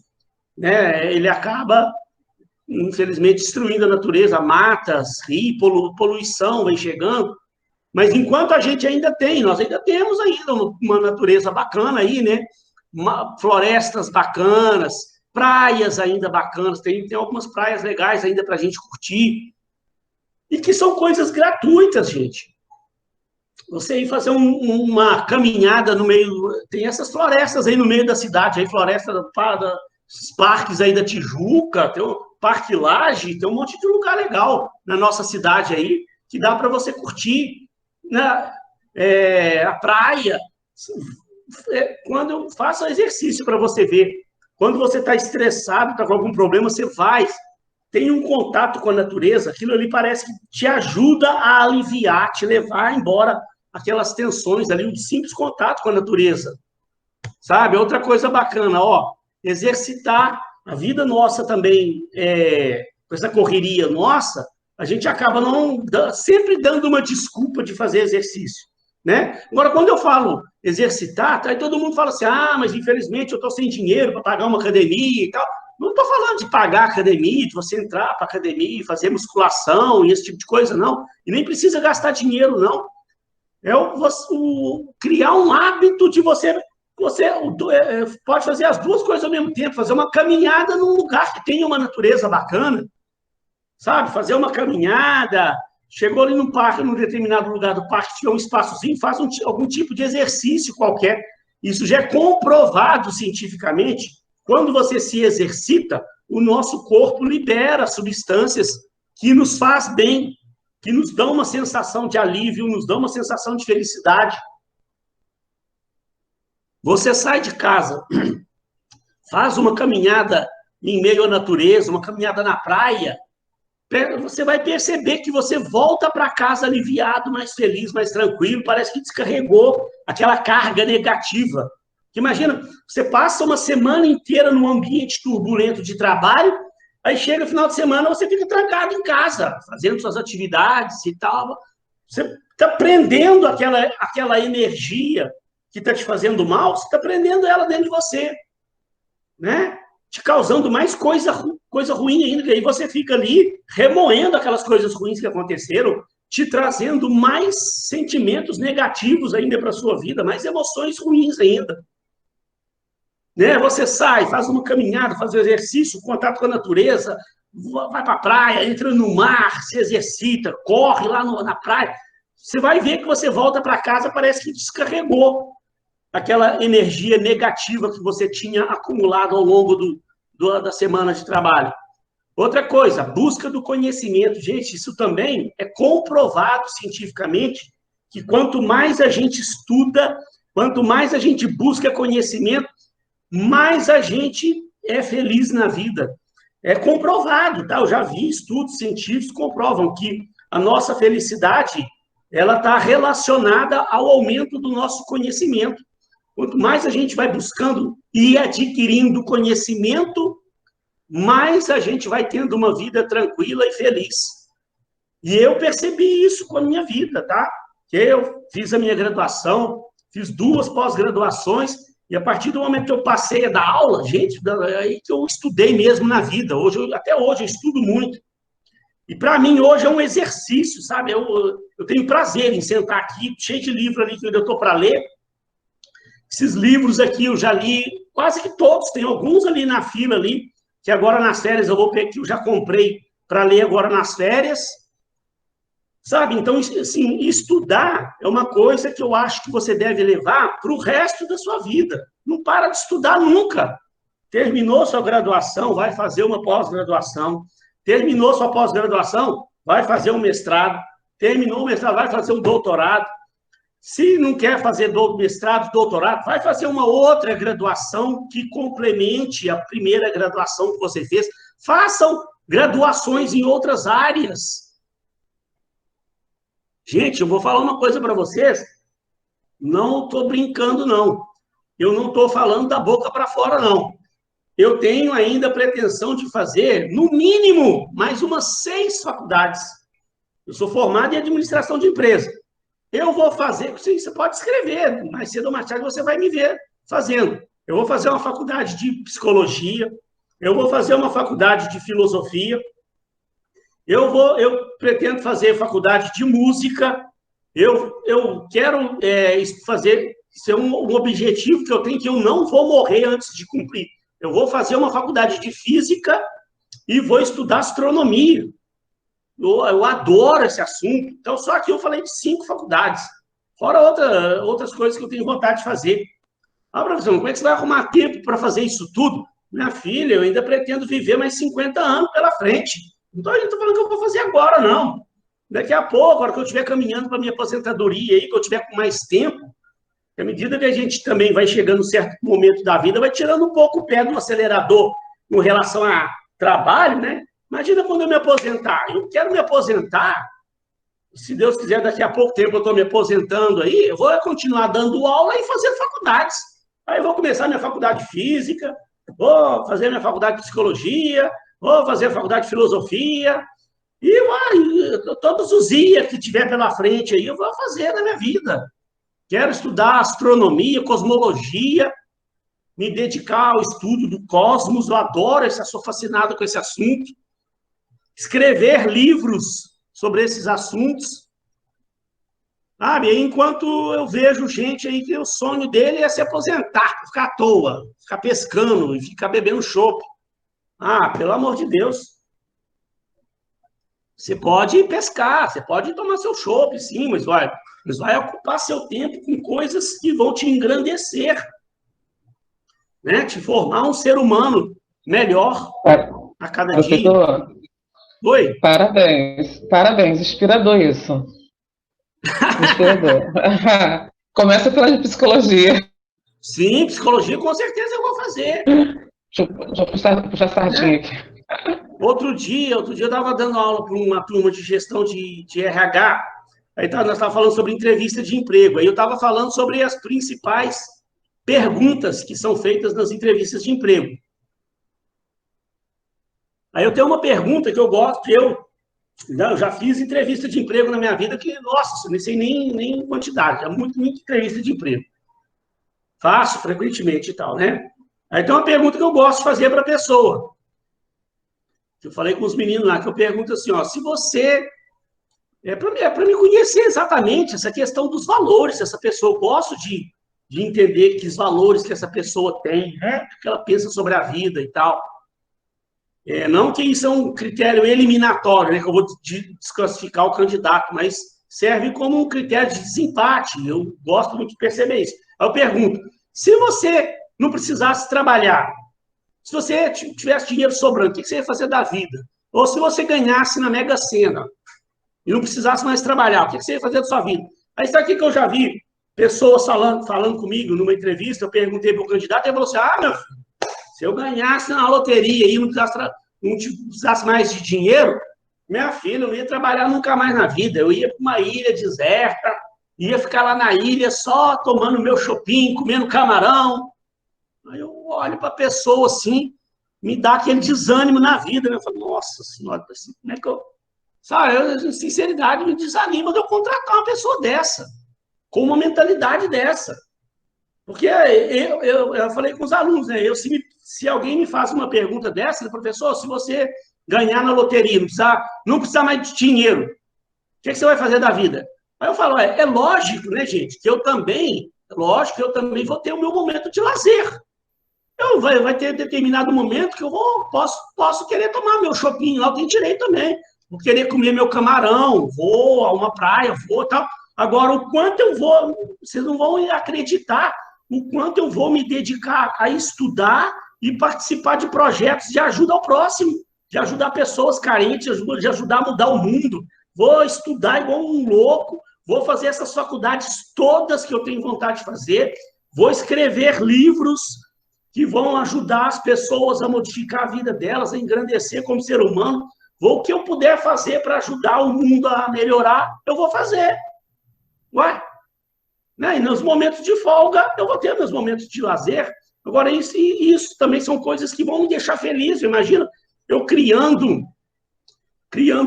né? Ele acaba, infelizmente, destruindo a natureza, matas, rios, poluição vem chegando, mas enquanto a gente ainda tem, nós ainda temos ainda uma natureza bacana aí, né? Florestas bacanas, praias ainda bacanas, tem algumas praias legais ainda para a gente curtir, e que são coisas gratuitas, gente. Você ir fazer uma caminhada no meio... Tem essas florestas aí no meio da cidade, aí floresta os parques aí da Tijuca, tem o Parque Lage, tem um monte de lugar legal na nossa cidade aí, que dá para você curtir, né? A praia. Quando eu faço exercício para você ver, quando você está estressado, está com algum problema, você vai, tem um contato com a natureza, aquilo ali parece que te ajuda a aliviar, te levar embora aquelas tensões ali, um simples contato com a natureza, sabe? Outra coisa bacana, ó, exercitar. A vida nossa também, com essa correria nossa, a gente acaba sempre dando uma desculpa de fazer exercício, né? Agora, quando eu falo exercitar, aí todo mundo fala assim, mas infelizmente eu estou sem dinheiro para pagar uma academia e tal. Não estou falando de pagar academia, de você entrar para a academia e fazer musculação e esse tipo de coisa, não. E nem precisa gastar dinheiro, não. É criar um hábito de você pode fazer as duas coisas ao mesmo tempo, fazer uma caminhada num lugar que tenha uma natureza bacana, sabe? Fazer uma caminhada, chegou ali num parque, num determinado lugar do parque, tiver um espaçozinho, faz algum tipo de exercício qualquer. Isso já é comprovado cientificamente. Quando você se exercita, o nosso corpo libera substâncias que nos faz bem, que nos dão uma sensação de alívio, nos dão uma sensação de felicidade. Você sai de casa, faz uma caminhada em meio à natureza, uma caminhada na praia, você vai perceber que você volta para casa aliviado, mais feliz, mais tranquilo, parece que descarregou aquela carga negativa. Imagina, você passa uma semana inteira num ambiente turbulento de trabalho, aí chega no final de semana, você fica trancado em casa, fazendo suas atividades e tal. Você está prendendo aquela energia que está te fazendo mal, você está prendendo ela dentro de você, né? Te causando mais coisa ruim ainda, que aí você fica ali remoendo aquelas coisas ruins que aconteceram, te trazendo mais sentimentos negativos ainda para a sua vida, mais emoções ruins ainda. Né? Você sai, faz uma caminhada, faz um exercício, contato com a natureza, vai para a praia, entra no mar, se exercita, corre lá na praia. Você vai ver que você volta para casa, parece que descarregou aquela energia negativa que você tinha acumulado ao longo da semana de trabalho. Outra coisa, busca do conhecimento. Gente, isso também é comprovado cientificamente, que quanto mais a gente estuda, quanto mais a gente busca conhecimento, mais a gente é feliz na vida. É comprovado, tá? Eu já vi estudos científicos que comprovam que a nossa felicidade ela está relacionada ao aumento do nosso conhecimento. Quanto mais a gente vai buscando e adquirindo conhecimento, mais a gente vai tendo uma vida tranquila e feliz. E eu percebi isso com a minha vida, tá? Eu fiz a minha graduação, fiz 2 pós-graduações, e a partir do momento que eu passei a dar aula, gente, aí que eu estudei mesmo na vida. Até hoje eu estudo muito. E para mim hoje é um exercício, sabe? Eu tenho prazer em sentar aqui, cheio de livro ali que eu estou para ler. Esses livros aqui eu já li quase que todos, tem alguns ali na fila ali, que agora nas férias eu vou pegar, que eu já comprei para ler agora nas férias. Sabe? Então, assim, estudar é uma coisa que eu acho que você deve levar para o resto da sua vida. Não para de estudar nunca. Terminou sua graduação, vai fazer uma pós-graduação. Terminou sua pós-graduação, vai fazer um mestrado. Terminou o mestrado, vai fazer um doutorado. Se não quer fazer mestrado, doutorado, vai fazer uma outra graduação que complemente a primeira graduação que você fez. Façam graduações em outras áreas. Gente, eu vou falar uma coisa para vocês. Não estou brincando, não. Eu não estou falando da boca para fora, não. Eu tenho ainda a pretensão de fazer, no mínimo, mais umas 6 faculdades. Eu sou formado em administração de empresa. Eu vou fazer, você pode escrever, mais cedo ou mais tarde você vai me ver fazendo. Eu vou fazer uma faculdade de psicologia, eu vou fazer uma faculdade de filosofia, eu pretendo fazer faculdade de música, eu quero fazer, isso é um objetivo que eu tenho, que eu não vou morrer antes de cumprir. Eu vou fazer uma faculdade de física e vou estudar astronomia. Eu adoro esse assunto. Então, só que eu falei de 5 faculdades, fora outras coisas que eu tenho vontade de fazer. Ah, professor, como é que você vai arrumar tempo para fazer isso tudo? Minha filha, eu ainda pretendo viver mais 50 anos pela frente. Então, eu não estou falando que eu vou fazer agora, não. Daqui a pouco, a hora que eu estiver caminhando para a minha aposentadoria, aí, que eu tiver com mais tempo, à medida que a gente também vai chegando em um certo momento da vida, vai tirando um pouco o pé do acelerador com relação a trabalho, né? Imagina quando eu me aposentar. Eu quero me aposentar. Se Deus quiser, daqui a pouco tempo eu estou me aposentando aí, eu vou continuar dando aula e fazendo faculdades. Aí eu vou começar minha faculdade de física, vou fazer minha faculdade de psicologia, vou fazer a faculdade de filosofia. E todos os dias que tiver pela frente aí, eu vou fazer na minha vida. Quero estudar astronomia, cosmologia, me dedicar ao estudo do cosmos. Eu adoro, sou fascinado com esse assunto. Escrever livros sobre esses assuntos. Sabe? Enquanto eu vejo gente aí que o sonho dele é se aposentar, ficar à toa, ficar pescando e ficar bebendo chopp. Ah, pelo amor de Deus. Você pode pescar, você pode tomar seu chopp, sim, mas olha, mas vai ocupar seu tempo com coisas que vão te engrandecer, né? Te formar um ser humano melhor a cada dia. Professor, Oi? parabéns, parabéns, inspirador isso. Inspirador. Começa pela psicologia. Sim, psicologia com certeza eu vou fazer. Deixa eu puxar a sardinha Né? aqui. Outro dia eu estava dando aula para uma turma de gestão de RH, aí nós estávamos falando sobre entrevista de emprego, aí eu estava falando sobre as principais perguntas que são feitas nas entrevistas de emprego. Aí eu tenho uma pergunta que eu gosto, eu já fiz entrevista de emprego na minha vida que, nossa, não sei nem quantidade, é muita entrevista de emprego. Faço frequentemente e tal, né? Aí tem uma pergunta que eu gosto de fazer para a pessoa. Eu falei com os meninos lá, que eu pergunto assim, ó, se você... para me conhecer exatamente essa questão dos valores, essa pessoa, eu gosto de entender que os valores que essa pessoa tem, né? Que ela pensa sobre a vida e tal. Não que isso é um critério eliminatório, né? Que eu vou desclassificar o candidato, mas serve como um critério de desempate. Eu gosto muito de perceber isso. Aí eu pergunto, se você não precisasse trabalhar, se você tivesse dinheiro sobrando, o que você ia fazer da vida? Ou se você ganhasse na Mega Sena e não precisasse mais trabalhar, o que você ia fazer da sua vida? Aí está aqui que eu já vi pessoas falando comigo numa entrevista, eu perguntei para o candidato, e ele falou assim, meu filho, se eu ganhasse na loteria e não precisasse mais de dinheiro, minha filha, eu não ia trabalhar nunca mais na vida, eu ia para uma ilha deserta, ia ficar lá na ilha só tomando meu shopping, comendo camarão. Aí eu olho para a pessoa assim, me dá aquele desânimo na vida, né? Eu falo, nossa senhora, assim, como é que eu... Sabe, eu, sinceridade, me desanima de eu contratar uma pessoa dessa, com uma mentalidade dessa. Porque eu falei com os alunos, né? Se alguém me faz uma pergunta dessa, né, professor, se você ganhar na loteria, não precisar mais de dinheiro, o que você vai fazer da vida? Aí eu falo, é lógico, né, gente, que eu também vou ter o meu momento de lazer. Vai ter determinado momento que eu posso querer tomar meu shopping lá, eu tenho direito também. Vou querer comer meu camarão, vou a uma praia, vou tal. Agora, o quanto eu vou, vocês não vão acreditar o quanto eu vou me dedicar a estudar e participar de projetos de ajuda ao próximo, de ajudar pessoas carentes, de ajudar a mudar o mundo. Vou estudar igual um louco, vou fazer essas faculdades todas que eu tenho vontade de fazer, vou escrever livros que vão ajudar as pessoas a modificar a vida delas, a engrandecer como ser humano. O que eu puder fazer para ajudar o mundo a melhorar, eu vou fazer. Ué? Né? E nos momentos de folga, eu vou ter meus momentos de lazer. Agora, isso também são coisas que vão me deixar feliz. Imagina eu criando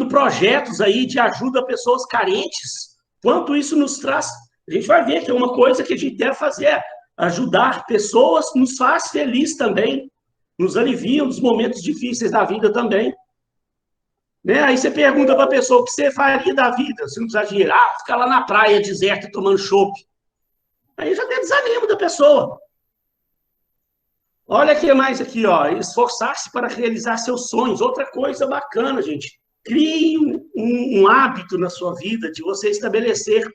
projetos aí de ajuda a pessoas carentes. Quanto isso nos traz... A gente vai ver que é uma coisa que a gente deve fazer. Ajudar pessoas nos faz feliz também. Nos alivia nos momentos difíceis da vida também. Né? Aí você pergunta para a pessoa o que você faria da vida, se não precisar de dinheiro. Ficar lá na praia deserta tomando chopp. Aí já tem desanimo da pessoa. Olha aqui mais aqui, ó. Esforçar-se para realizar seus sonhos. Outra coisa bacana, gente. Crie um hábito na sua vida de você estabelecer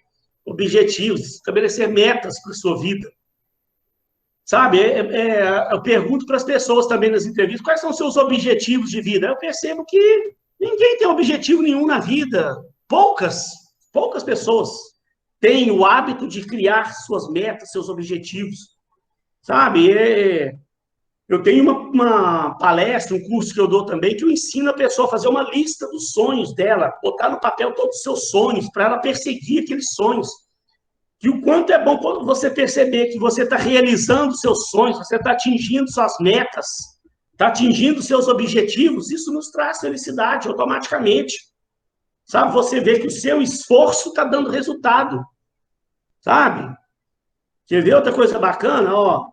objetivos, estabelecer metas para a sua vida. Sabe? Eu pergunto para as pessoas também nas entrevistas quais são os seus objetivos de vida. Eu percebo que ninguém tem objetivo nenhum na vida. Poucas pessoas têm o hábito de criar suas metas, seus objetivos. Sabe? Eu tenho uma palestra, um curso que eu dou também, que eu ensino a pessoa a fazer uma lista dos sonhos dela, botar no papel todos os seus sonhos, para ela perseguir aqueles sonhos. E o quanto é bom quando você perceber que você está realizando seus sonhos, você está atingindo suas metas, está atingindo seus objetivos, isso nos traz felicidade automaticamente. Sabe? Você vê que o seu esforço está dando resultado. Sabe? Quer ver outra coisa bacana? Ó,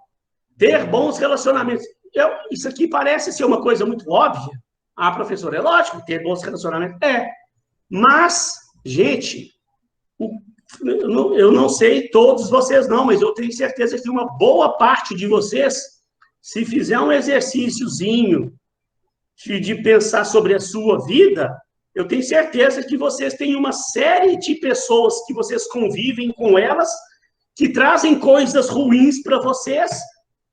ter bons relacionamentos. Isso aqui parece ser uma coisa muito óbvia. Professora, é lógico, ter bons relacionamentos. Mas, gente, eu não sei todos vocês não, mas eu tenho certeza que uma boa parte de vocês, se fizer um exercíciozinho de pensar sobre a sua vida, eu tenho certeza que vocês têm uma série de pessoas que vocês convivem com elas, que trazem coisas ruins para vocês,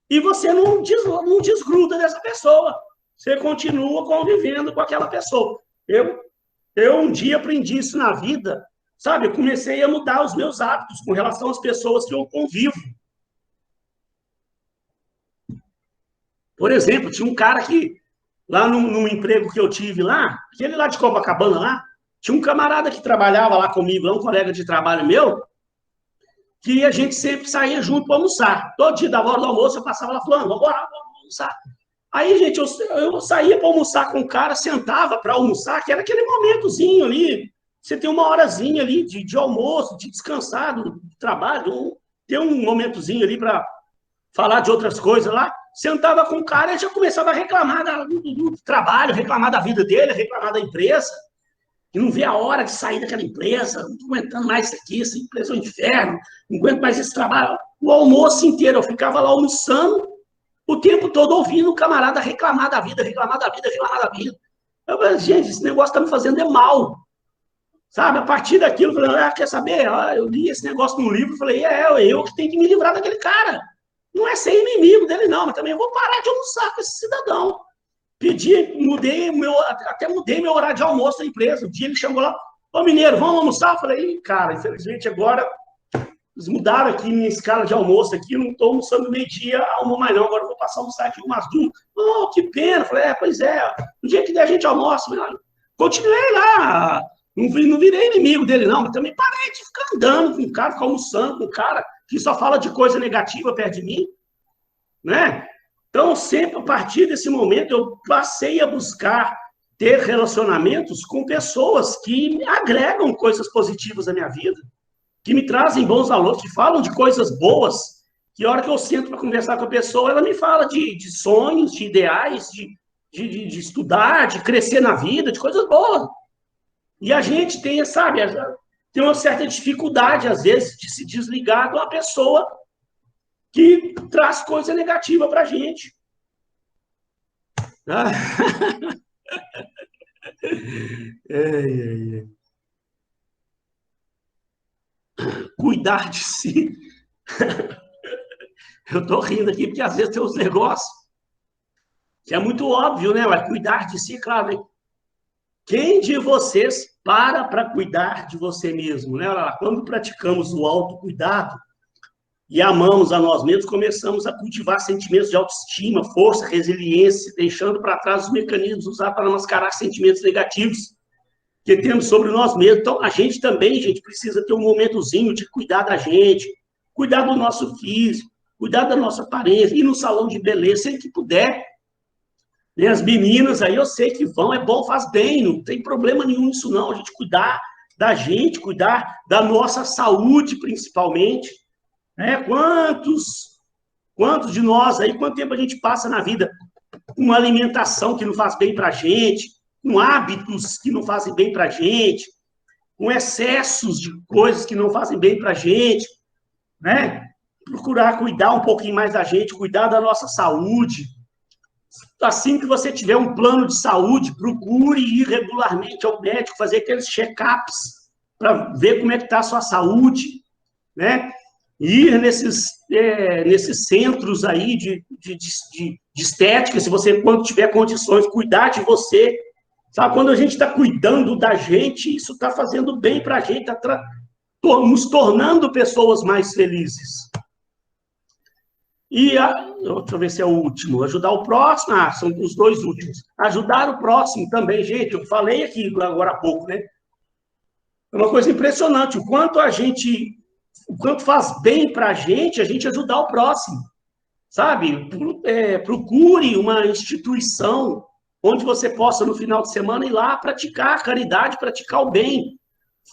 e você não desgruda dessa pessoa. Você continua convivendo com aquela pessoa. Eu um dia aprendi isso na vida, sabe? Eu comecei a mudar os meus hábitos com relação às pessoas que eu convivo. Por exemplo, tinha um cara que, lá no emprego que eu tive lá, aquele lá de Copacabana lá, tinha um camarada que trabalhava lá comigo, um colega de trabalho meu, que a gente sempre saía junto para almoçar. Todo dia, da hora do almoço, eu passava lá falando, vamos almoçar. Aí, gente, eu saía para almoçar com o cara, sentava para almoçar, que era aquele momentozinho ali, você tem uma horazinha ali de almoço, de descansar do trabalho, ter um momentozinho ali para falar de outras coisas lá. Sentava com o cara e já começava a reclamar do trabalho, reclamar da vida dele, reclamar da empresa, e não vê a hora de sair daquela empresa, não estou aguentando mais isso aqui, essa empresa é um inferno, não aguento mais esse trabalho. O almoço inteiro, eu ficava lá almoçando, o tempo todo ouvindo o camarada reclamar da vida, reclamar da vida, reclamar da vida. Eu falei, gente, esse negócio está me fazendo mal. Sabe, a partir daquilo, eu falei, quer saber? Eu li esse negócio num livro, falei, eu que tenho que me livrar daquele cara. Não é ser inimigo dele, não, mas também eu vou parar de almoçar com esse cidadão. Até mudei meu horário de almoço da empresa. Um dia ele chegou lá, ô Mineiro, vamos almoçar? Eu falei, cara, infelizmente agora eles mudaram aqui minha escala de almoço aqui, eu não estou almoçando meio-dia, mais não, agora eu vou passar a almoçar aqui umas duas. Oh, que pena. Eu falei, pois é, no dia que der a gente almoça. Continuei lá, não virei inimigo dele, não, mas também parei de ficar andando com o cara, ficar almoçando com o cara que só fala de coisa negativa perto de mim, né? Então, sempre a partir desse momento, eu passei a buscar ter relacionamentos com pessoas que me agregam coisas positivas na minha vida, que me trazem bons valores, que falam de coisas boas, que a hora que eu sento para conversar com a pessoa, ela me fala de sonhos, de ideais, de estudar, de crescer na vida, de coisas boas. E a gente tem, sabe, tem uma certa dificuldade, às vezes, de se desligar de uma pessoa que traz coisa negativa para a gente. Ah. Cuidar de si. Eu estou rindo aqui porque às vezes tem uns negócios que é muito óbvio, né? Mas cuidar de si, claro, né? Quem de vocês para cuidar de você mesmo, né? Quando praticamos o autocuidado e amamos a nós mesmos, começamos a cultivar sentimentos de autoestima, força, resiliência, deixando para trás os mecanismos usados para mascarar sentimentos negativos que temos sobre nós mesmos. Então, a gente também, precisa ter um momentozinho de cuidar da gente, cuidar do nosso físico, cuidar da nossa aparência, ir no salão de beleza, sempre que puder. E as meninas aí, eu sei que vão, é bom, faz bem, não tem problema nenhum nisso não, a gente cuidar da gente, cuidar da nossa saúde, principalmente. Né? Quantos de nós aí, quanto tempo a gente passa na vida com uma alimentação que não faz bem para a gente, com hábitos que não fazem bem para a gente, com excessos de coisas que não fazem bem para a gente, né? Procurar cuidar um pouquinho mais da gente, cuidar da nossa saúde. Assim que você tiver um plano de saúde, procure ir regularmente ao médico, fazer aqueles check-ups para ver como é que está a sua saúde, né? Ir nesses centros aí de estética, se você, quando tiver condições, cuidar de você. Sabe, quando a gente está cuidando da gente, isso está fazendo bem para a gente, está nos tornando pessoas mais felizes. E, deixa eu ver se é o último, ajudar o próximo, são os dois últimos. Ajudar o próximo também, gente, eu falei aqui agora há pouco, né? É uma coisa impressionante, o quanto faz bem para a gente ajudar o próximo, sabe? Procure uma instituição onde você possa, no final de semana, ir lá praticar a caridade, praticar o bem.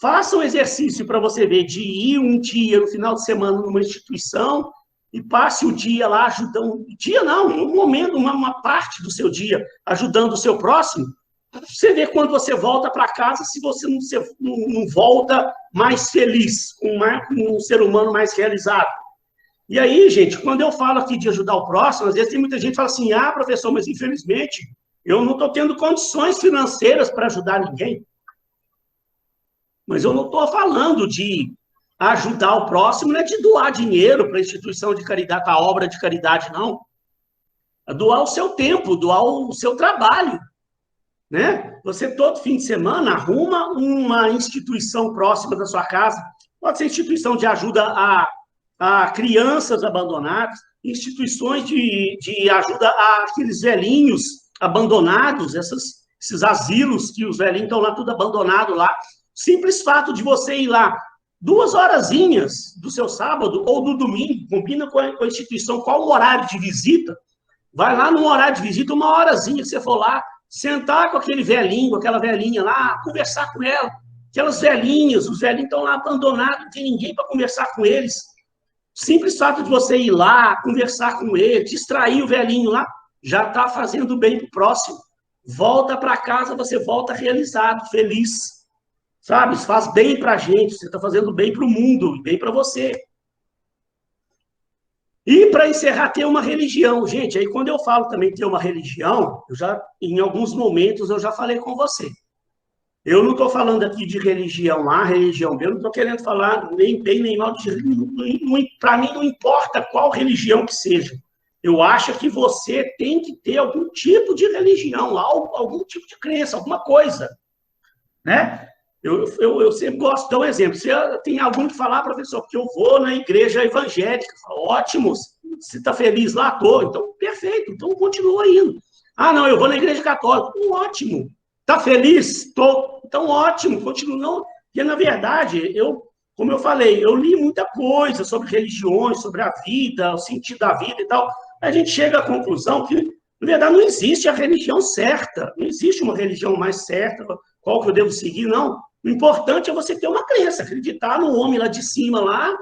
Faça um exercício para você ver, de ir um dia, no final de semana, numa instituição, e passe o dia lá ajudando, um momento, uma parte do seu dia, ajudando o seu próximo. Você vê quando você volta para casa, se você não volta mais feliz, com um ser humano mais realizado. E aí, gente, quando eu falo aqui de ajudar o próximo, às vezes tem muita gente que fala assim, professor, mas infelizmente eu não estou tendo condições financeiras para ajudar ninguém. Mas eu não estou falando de ajudar o próximo, não é de doar dinheiro para a instituição de caridade, para a obra de caridade, não. É doar o seu tempo, doar o seu trabalho, né? Você, todo fim de semana, arruma uma instituição próxima da sua casa. Pode ser instituição de ajuda a crianças abandonadas, instituições de ajuda àqueles velhinhos abandonados, esses asilos que os velhinhos estão lá tudo abandonado lá. Simples fato de você ir lá 2 horazinhas do seu sábado ou do domingo, combina com a instituição qual o horário de visita, vai lá no horário de visita, 1 horazinha que você for lá, sentar com aquele velhinho, aquela velhinha lá, conversar com ela. Aquelas velhinhas, os velhinhos estão lá abandonados, não tem ninguém para conversar com eles. Simples fato de você ir lá, conversar com ele, distrair o velhinho lá, já está fazendo bem para o próximo. Volta para casa, você volta realizado, feliz. Sabe? Isso faz bem para a gente, você está fazendo bem para o mundo, bem para você. E para encerrar, ter uma religião. Gente, aí quando eu falo também ter uma religião, em alguns momentos eu já falei com você. Eu não estou falando aqui de religião A, religião B, eu não estou querendo falar nem bem nem mal de religião. Para mim não importa qual religião que seja. Eu acho que você tem que ter algum tipo de religião, algum tipo de crença, alguma coisa. Né? Eu sempre gosto de dar um exemplo. Se tem algum que falar, professor, porque eu vou na igreja evangélica. Ótimo, você está feliz lá? Estou. Então, perfeito, então continua indo. Ah, não, eu vou na igreja católica. Ótimo. Está feliz? Estou. Então, ótimo, continua. Não, porque, na verdade, como eu falei, eu li muita coisa sobre religiões, sobre a vida, o sentido da vida e tal. A gente chega à conclusão que, na verdade, não existe a religião certa. Não existe uma religião mais certa, qual que eu devo seguir, não. O importante é você ter uma crença, acreditar no homem lá de cima, lá,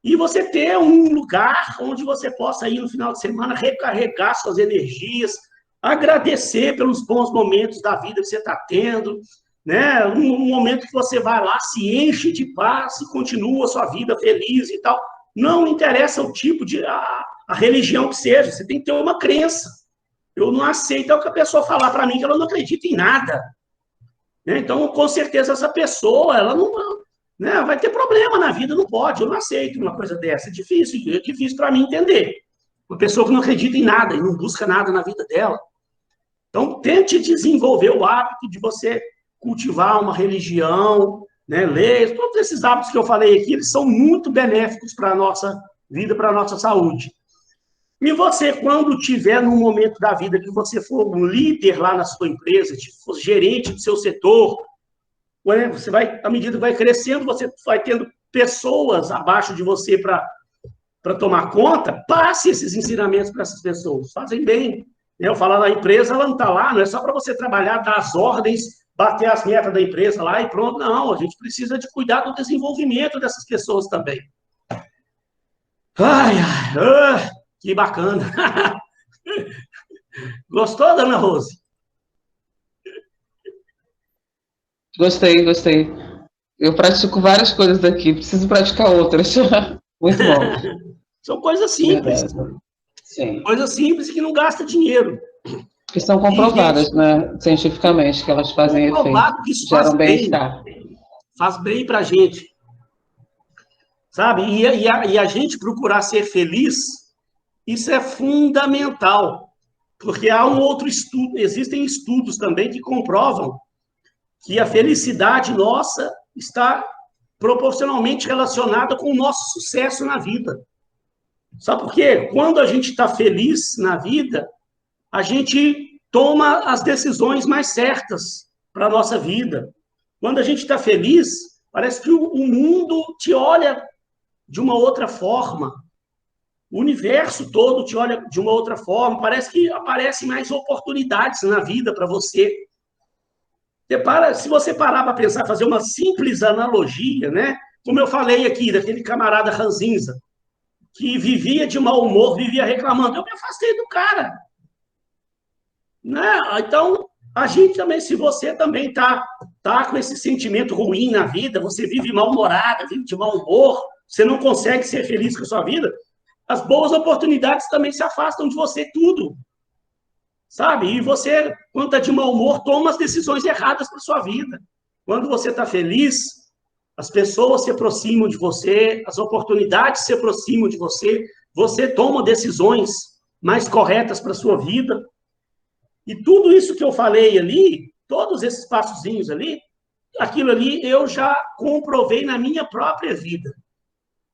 e você ter um lugar onde você possa ir no final de semana, recarregar suas energias, agradecer pelos bons momentos da vida que você está tendo, né? Um momento que você vai lá, se enche de paz e continua a sua vida feliz e tal. Não interessa o tipo de... a religião que seja, você tem que ter uma crença. Eu não aceito que a pessoa falar para mim que ela não acredita em nada. Então, com certeza, essa pessoa, ela não, né, vai ter problema na vida, não pode, eu não aceito uma coisa dessa, é difícil para mim entender. Uma pessoa que não acredita em nada e não busca nada na vida dela. Então, tente desenvolver o hábito de você cultivar uma religião, né, ler, todos esses hábitos que eu falei aqui, eles são muito benéficos para a nossa vida, para a nossa saúde. E você, quando tiver num momento da vida que você for um líder lá na sua empresa, for gerente do seu setor, você vai, à medida que vai crescendo, você vai tendo pessoas abaixo de você para tomar conta, passe esses ensinamentos para essas pessoas, fazem bem. Eu falo na empresa, ela não está lá, não é só para você trabalhar, dar as ordens, bater as metas da empresa lá e pronto, não, a gente precisa de cuidar do desenvolvimento dessas pessoas também. Ai, que bacana. Gostou, dona Rose? Gostei. Eu pratico várias coisas daqui, preciso praticar outras. Muito bom. São coisas simples. Sim. Coisas simples que não gastam dinheiro. Que são comprovadas, né, cientificamente, que elas fazem efeito, que isso geram bem-estar. Faz bem para a gente. Sabe? E a gente procurar ser feliz, isso é fundamental. Porque há um outro estudo, existem estudos também que comprovam que a felicidade nossa está proporcionalmente relacionada com o nosso sucesso na vida. Sabe por quê? Quando a gente está feliz na vida, a gente toma as decisões mais certas para a nossa vida. Quando a gente está feliz, parece que o mundo te olha de uma outra forma. O universo todo te olha de uma outra forma. Parece que aparecem mais oportunidades na vida para você. Se você parar para pensar, fazer uma simples analogia, né? Como eu falei aqui, daquele camarada ranzinza, que vivia de mau humor, vivia reclamando. Eu me afastei do cara. Né? Então, a gente também, se você também tá com esse sentimento ruim na vida, você vive mal-humorada, vive de mau humor, você não consegue ser feliz com a sua vida, as boas oportunidades também se afastam de você tudo. Sabe? E você, quando está de mau humor, toma as decisões erradas para sua vida. Quando você está feliz, as pessoas se aproximam de você, as oportunidades se aproximam de você, você toma decisões mais corretas para a sua vida. E tudo isso que eu falei ali, todos esses passozinhos ali, aquilo ali eu já comprovei na minha própria vida.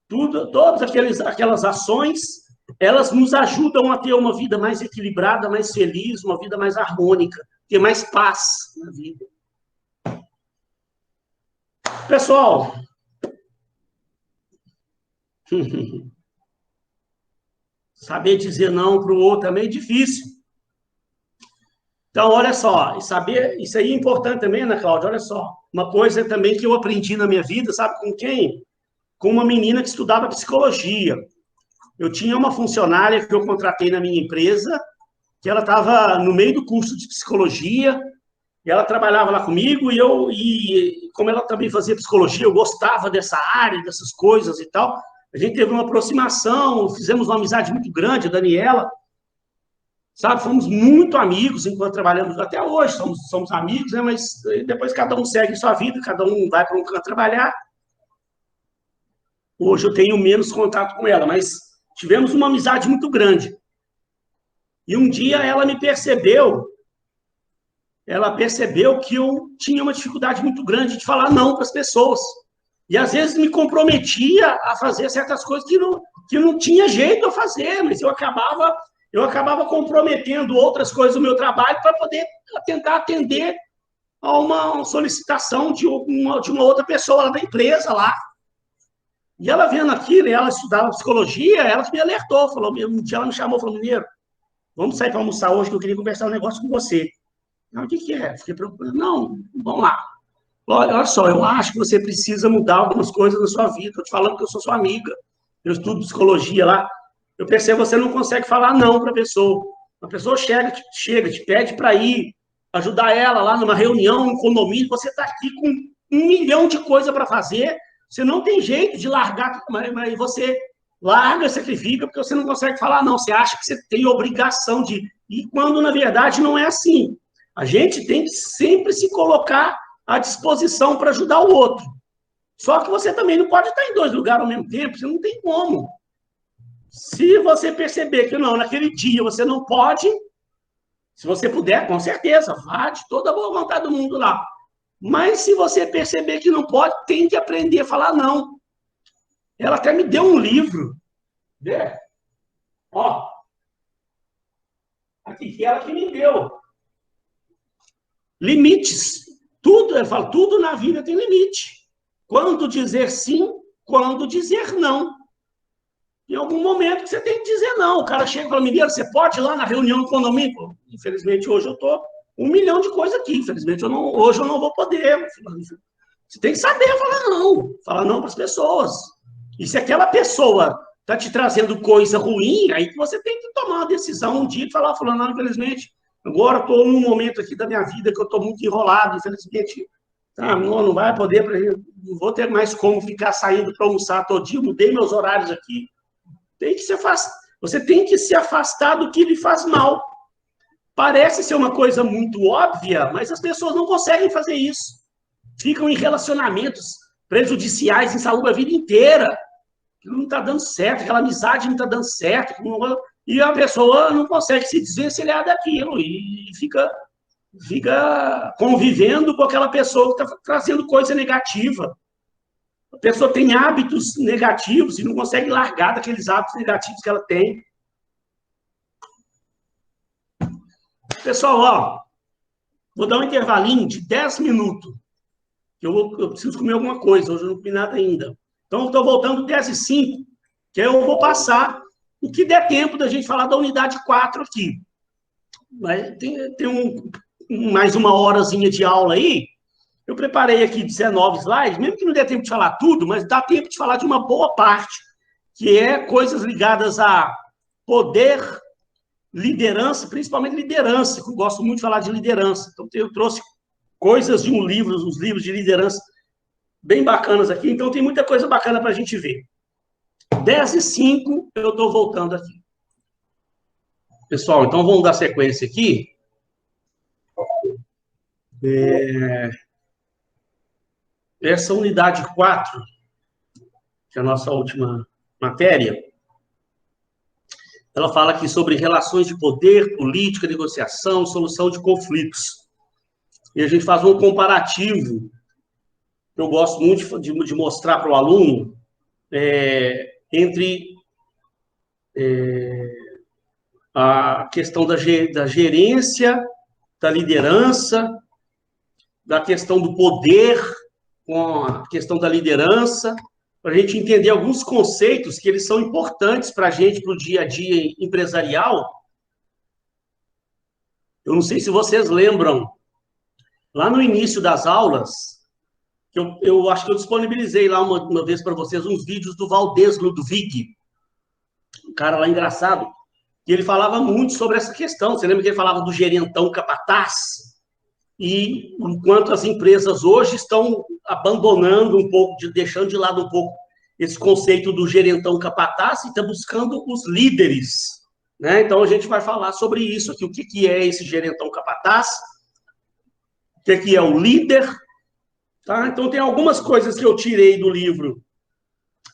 Todas aquelas ações, elas nos ajudam a ter uma vida mais equilibrada, mais feliz, uma vida mais harmônica, ter mais paz na vida. Pessoal, saber dizer não para o outro é meio difícil. Então, olha só, saber, isso aí é importante também, Ana Cláudia, olha só. Uma coisa também que eu aprendi na minha vida, sabe com quem? Com uma menina que estudava psicologia. Eu tinha uma funcionária que eu contratei na minha empresa, que ela estava no meio do curso de psicologia, e ela trabalhava lá comigo, e como ela também fazia psicologia, eu gostava dessa área, dessas coisas e tal. A gente teve uma aproximação, fizemos uma amizade muito grande, a Daniela, sabe? Fomos muito amigos enquanto trabalhamos, até hoje somos amigos, né? Mas depois cada um segue sua vida, cada um vai para um canto trabalhar. Hoje eu tenho menos contato com ela, mas tivemos uma amizade muito grande. E um dia ela percebeu que eu tinha uma dificuldade muito grande de falar não para as pessoas. E às vezes me comprometia a fazer certas coisas que não tinha jeito a fazer, mas eu acabava comprometendo outras coisas do meu trabalho para poder tentar atender a uma solicitação de uma outra pessoa lá da empresa lá. E ela vendo aquilo, ela estudava psicologia, ela me alertou, falou, um dia ela me chamou, falou, Mineiro, vamos sair para almoçar hoje que eu queria conversar um negócio com você. Não, o que é? Fiquei preocupado. Não, vamos lá. Olha só, eu acho que você precisa mudar algumas coisas na sua vida. Estou te falando que eu sou sua amiga. Eu estudo psicologia lá. Eu percebo que você não consegue falar não para a pessoa. A pessoa chega, te pede para ir ajudar ela lá numa reunião, num condomínio. Você está aqui com 1 milhão de coisas para fazer. Você não tem jeito de largar, mas você larga, sacrifica, porque você não consegue falar não. Você acha que você tem obrigação de ir, quando, na verdade, não é assim. A gente tem que sempre se colocar à disposição para ajudar o outro. Só que você também não pode estar em 2 lugares ao mesmo tempo, você não tem como. Se você perceber que não, naquele dia você não pode, se você puder, com certeza, vá de toda a boa vontade do mundo lá. Mas se você perceber que não pode, tem que aprender a falar não. Ela até me deu um livro. Vê? Ó. Aqui, que ela que me deu. Limites. Tudo, eu falo, tudo na vida tem limite. Quando dizer sim, quando dizer não. Em algum momento que você tem que dizer não. O cara chega e fala, Mineiro, você pode ir lá na reunião do condomínio? Infelizmente, hoje eu estou 1 milhão de coisas aqui. Infelizmente, hoje eu não vou poder. Você tem que saber falar não para as pessoas. E se aquela pessoa está te trazendo coisa ruim, aí você tem que tomar uma decisão um dia e falar, não, infelizmente, agora estou num momento aqui da minha vida que eu estou muito enrolado, infelizmente, não vai poder, não vou ter mais como ficar saindo para almoçar todo dia, mudei meus horários aqui. Tem que se afastar. Você tem que se afastar do que lhe faz mal. Parece ser uma coisa muito óbvia, mas as pessoas não conseguem fazer isso. Ficam em relacionamentos prejudiciais, insalubres a vida inteira. Não está dando certo, aquela amizade não está dando certo. E a pessoa não consegue se desvencilhar daquilo e fica convivendo com aquela pessoa que está trazendo coisa negativa. A pessoa tem hábitos negativos e não consegue largar daqueles hábitos negativos que ela tem. Pessoal, ó, vou dar um intervalinho de 10 minutos. Eu preciso comer alguma coisa, hoje eu não comi nada ainda. Então, eu estou voltando 10h05, que eu vou passar o que der tempo da gente falar da unidade 4 aqui. Mas tem mais uma horazinha de aula aí. Eu preparei aqui 19 slides, mesmo que não dê tempo de falar tudo, mas dá tempo de falar de uma boa parte, que é coisas ligadas a poder, liderança, principalmente liderança, que eu gosto muito de falar de liderança. Então, eu trouxe coisas de uns livros de liderança bem bacanas aqui, então tem muita coisa bacana para a gente ver. 10h05, eu estou voltando aqui. Pessoal, então vamos dar sequência aqui. essa unidade 4, que é a nossa última matéria, ela fala aqui sobre relações de poder, política, negociação, solução de conflitos. E a gente faz um comparativo, que eu gosto muito de mostrar para o aluno, entre a questão da gerência, da liderança, da questão do poder, com a questão da liderança, para a gente entender alguns conceitos que eles são importantes para a gente, para o dia a dia empresarial. Eu não sei se vocês lembram, lá no início das aulas, eu acho que eu disponibilizei lá uma vez para vocês uns vídeos do Valdez Ludwig, um cara lá engraçado, e ele falava muito sobre essa questão. Você lembra que ele falava do gerentão capataz? E enquanto as empresas hoje estão abandonando um pouco, deixando de lado um pouco esse conceito do gerentão capataz e estão buscando os líderes, né? Então, a gente vai falar sobre isso aqui, o que é esse gerentão capataz, o que é o líder, tá? Então, tem algumas coisas que eu tirei do livro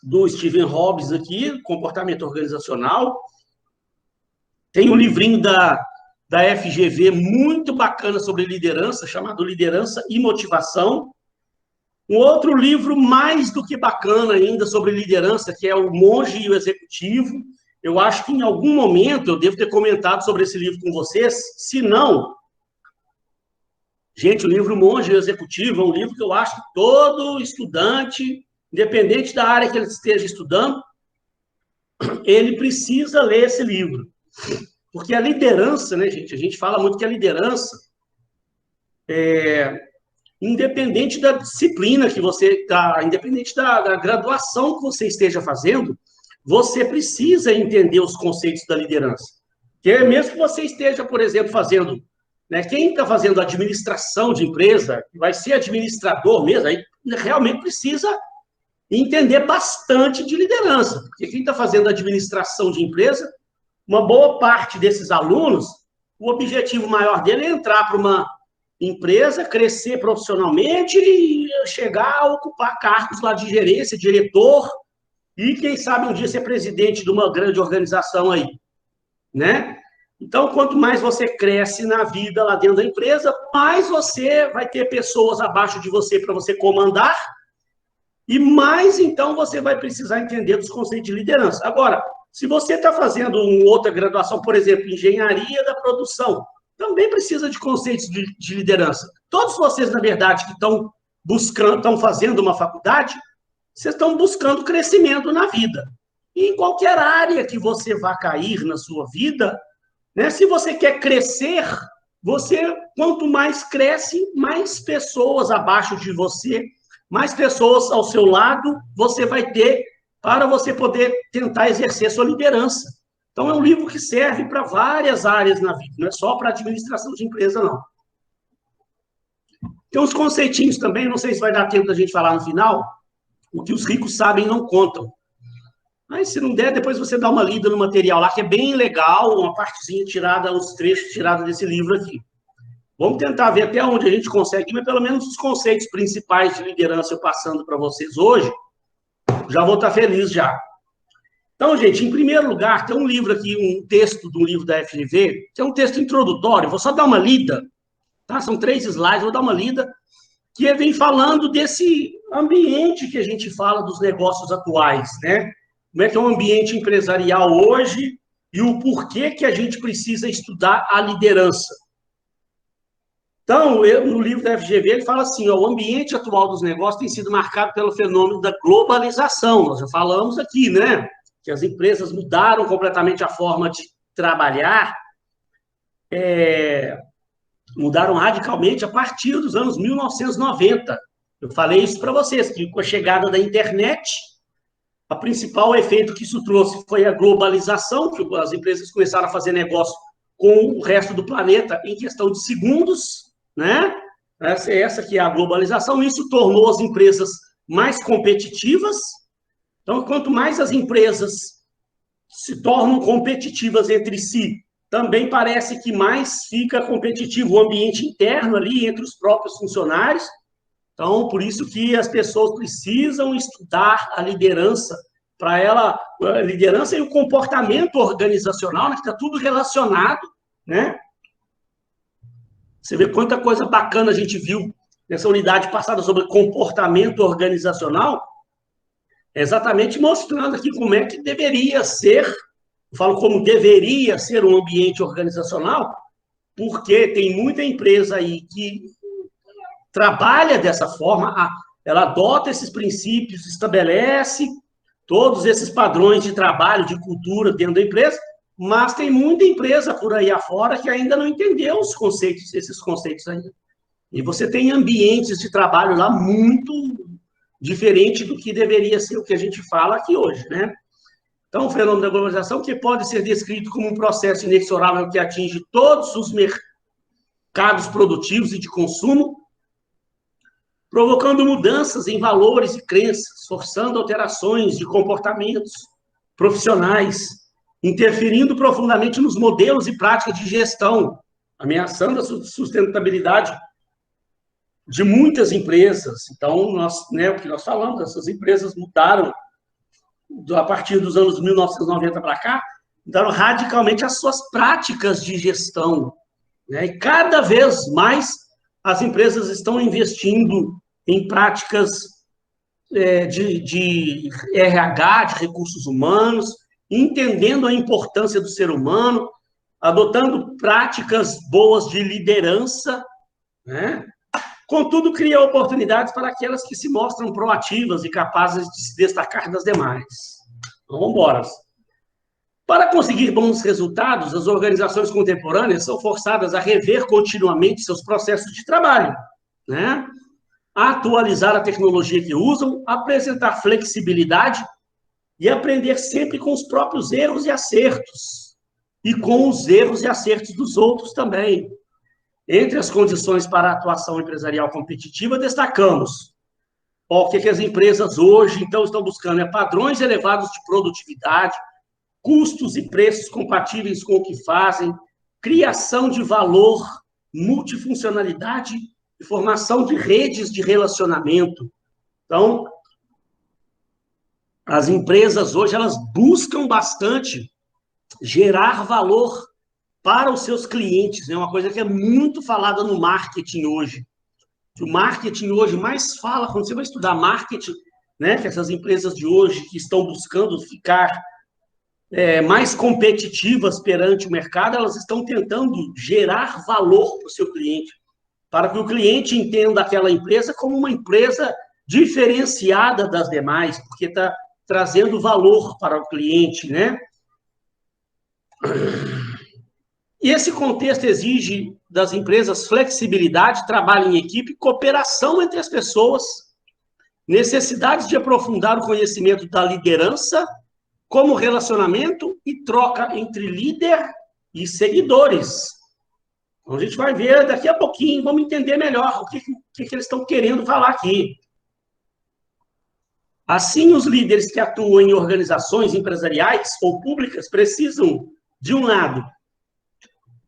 do Stephen Hobbes aqui, Comportamento Organizacional. Tem um livrinho da FGV muito bacana sobre liderança, chamado Liderança e Motivação. Um outro livro mais do que bacana ainda sobre liderança, que é O Monge e o Executivo. Eu acho que em algum momento eu devo ter comentado sobre esse livro com vocês. Se não, gente, o livro Monge e o Executivo é um livro que eu acho que todo estudante, independente da área que ele esteja estudando, ele precisa ler esse livro. Porque a liderança, né, gente? A gente fala muito que a liderança independente da disciplina que você está, independente da graduação que você esteja fazendo, você precisa entender os conceitos da liderança. Porque mesmo que você esteja, por exemplo, fazendo, né, quem está fazendo administração de empresa, vai ser administrador mesmo, aí realmente precisa entender bastante de liderança. Porque quem está fazendo administração de empresa, uma boa parte desses alunos, o objetivo maior dele é entrar para uma empresa, crescer profissionalmente e chegar a ocupar cargos lá de gerência, diretor, e quem sabe um dia ser presidente de uma grande organização aí, né? Então, quanto mais você cresce na vida lá dentro da empresa, mais você vai ter pessoas abaixo de você para você comandar, e mais, então, você vai precisar entender dos conceitos de liderança. Agora, se você está fazendo uma outra graduação, por exemplo, engenharia da produção, também precisa de conceitos de liderança. Todos vocês, na verdade, que estão buscando, estão fazendo uma faculdade, vocês estão buscando crescimento na vida. E em qualquer área que você vá cair na sua vida, né, se você quer crescer, você, quanto mais cresce, mais pessoas abaixo de você, mais pessoas ao seu lado você vai ter para você poder tentar exercer sua liderança. Então, é um livro que serve para várias áreas na vida, não é só para administração de empresa, não. Tem uns conceitinhos também, não sei se vai dar tempo da gente falar no final, o que os ricos sabem não contam. Mas, se não der, depois você dá uma lida no material lá, que é bem legal, uma partezinha tirada, uns trechos tirados desse livro aqui. Vamos tentar ver até onde a gente consegue, mas pelo menos os conceitos principais de liderança eu passando para vocês hoje, já vou estar feliz já. Então, gente, em primeiro lugar, tem um livro aqui, um texto do livro da FGV, que é um texto introdutório, vou só dar uma lida, tá? São 3 slides, vou dar uma lida, que vem falando desse ambiente que a gente fala dos negócios atuais, né? Como é que é o ambiente empresarial hoje e o porquê que a gente precisa estudar a liderança. Então, no livro da FGV, ele fala assim, ó, o ambiente atual dos negócios tem sido marcado pelo fenômeno da globalização. Nós já falamos aqui, né? Que as empresas mudaram completamente a forma de trabalhar, mudaram radicalmente a partir dos anos 1990. Eu falei isso para vocês, que com a chegada da internet, o principal efeito que isso trouxe foi a globalização, que as empresas começaram a fazer negócio com o resto do planeta em questão de segundos, né? Essa que é a globalização. Isso tornou as empresas mais competitivas. Então, quanto mais as empresas se tornam competitivas entre si, também parece que mais fica competitivo o ambiente interno ali entre os próprios funcionários. Então, por isso que as pessoas precisam estudar a liderança, para ela, a liderança e o comportamento organizacional, né, que está tudo relacionado, né? Você vê quanta coisa bacana a gente viu nessa unidade passada sobre comportamento organizacional, exatamente mostrando aqui como é que deveria ser, eu falo como deveria ser um ambiente organizacional, porque tem muita empresa aí que trabalha dessa forma, ela adota esses princípios, estabelece todos esses padrões de trabalho, de cultura dentro da empresa, mas tem muita empresa por aí afora que ainda não entendeu os conceitos, esses conceitos ainda. E você tem ambientes de trabalho lá muito diferente do que deveria ser o que a gente fala aqui hoje, né? Então, o fenômeno da globalização, que pode ser descrito como um processo inexorável que atinge todos os mercados produtivos e de consumo, provocando mudanças em valores e crenças, forçando alterações de comportamentos profissionais, interferindo profundamente nos modelos e práticas de gestão, ameaçando a sustentabilidade de muitas empresas. Então, o que nós falamos, essas empresas mudaram, a partir dos anos 1990 para cá, mudaram radicalmente as suas práticas de gestão, né? E cada vez mais as empresas estão investindo em práticas de RH, de recursos humanos, entendendo a importância do ser humano, adotando práticas boas de liderança, né? Contudo, cria oportunidades para aquelas que se mostram proativas e capazes de se destacar das demais. Então, vamos embora. Para conseguir bons resultados, as organizações contemporâneas são forçadas a rever continuamente seus processos de trabalho, né? Atualizar a tecnologia que usam, apresentar flexibilidade e aprender sempre com os próprios erros e acertos, e com os erros e acertos dos outros também. Entre as condições para a atuação empresarial competitiva, destacamos o que as empresas hoje, então, estão buscando padrões elevados de produtividade, custos e preços compatíveis com o que fazem, criação de valor, multifuncionalidade e formação de redes de relacionamento. Então, as empresas hoje, elas buscam bastante gerar valor para os seus clientes, né? Uma coisa que é muito falada no marketing hoje. O marketing hoje mais fala, quando você vai estudar marketing, né? Que essas empresas de hoje que estão buscando ficar mais competitivas perante o mercado, elas estão tentando gerar valor para o seu cliente, para que o cliente entenda aquela empresa como uma empresa diferenciada das demais, porque está trazendo valor para o cliente, né? E esse contexto exige das empresas flexibilidade, trabalho em equipe, cooperação entre as pessoas, necessidades de aprofundar o conhecimento da liderança, como relacionamento e troca entre líder e seguidores. Então, a gente vai ver daqui a pouquinho, vamos entender melhor o que eles estão querendo falar aqui. Assim, os líderes que atuam em organizações empresariais ou públicas precisam, de um lado,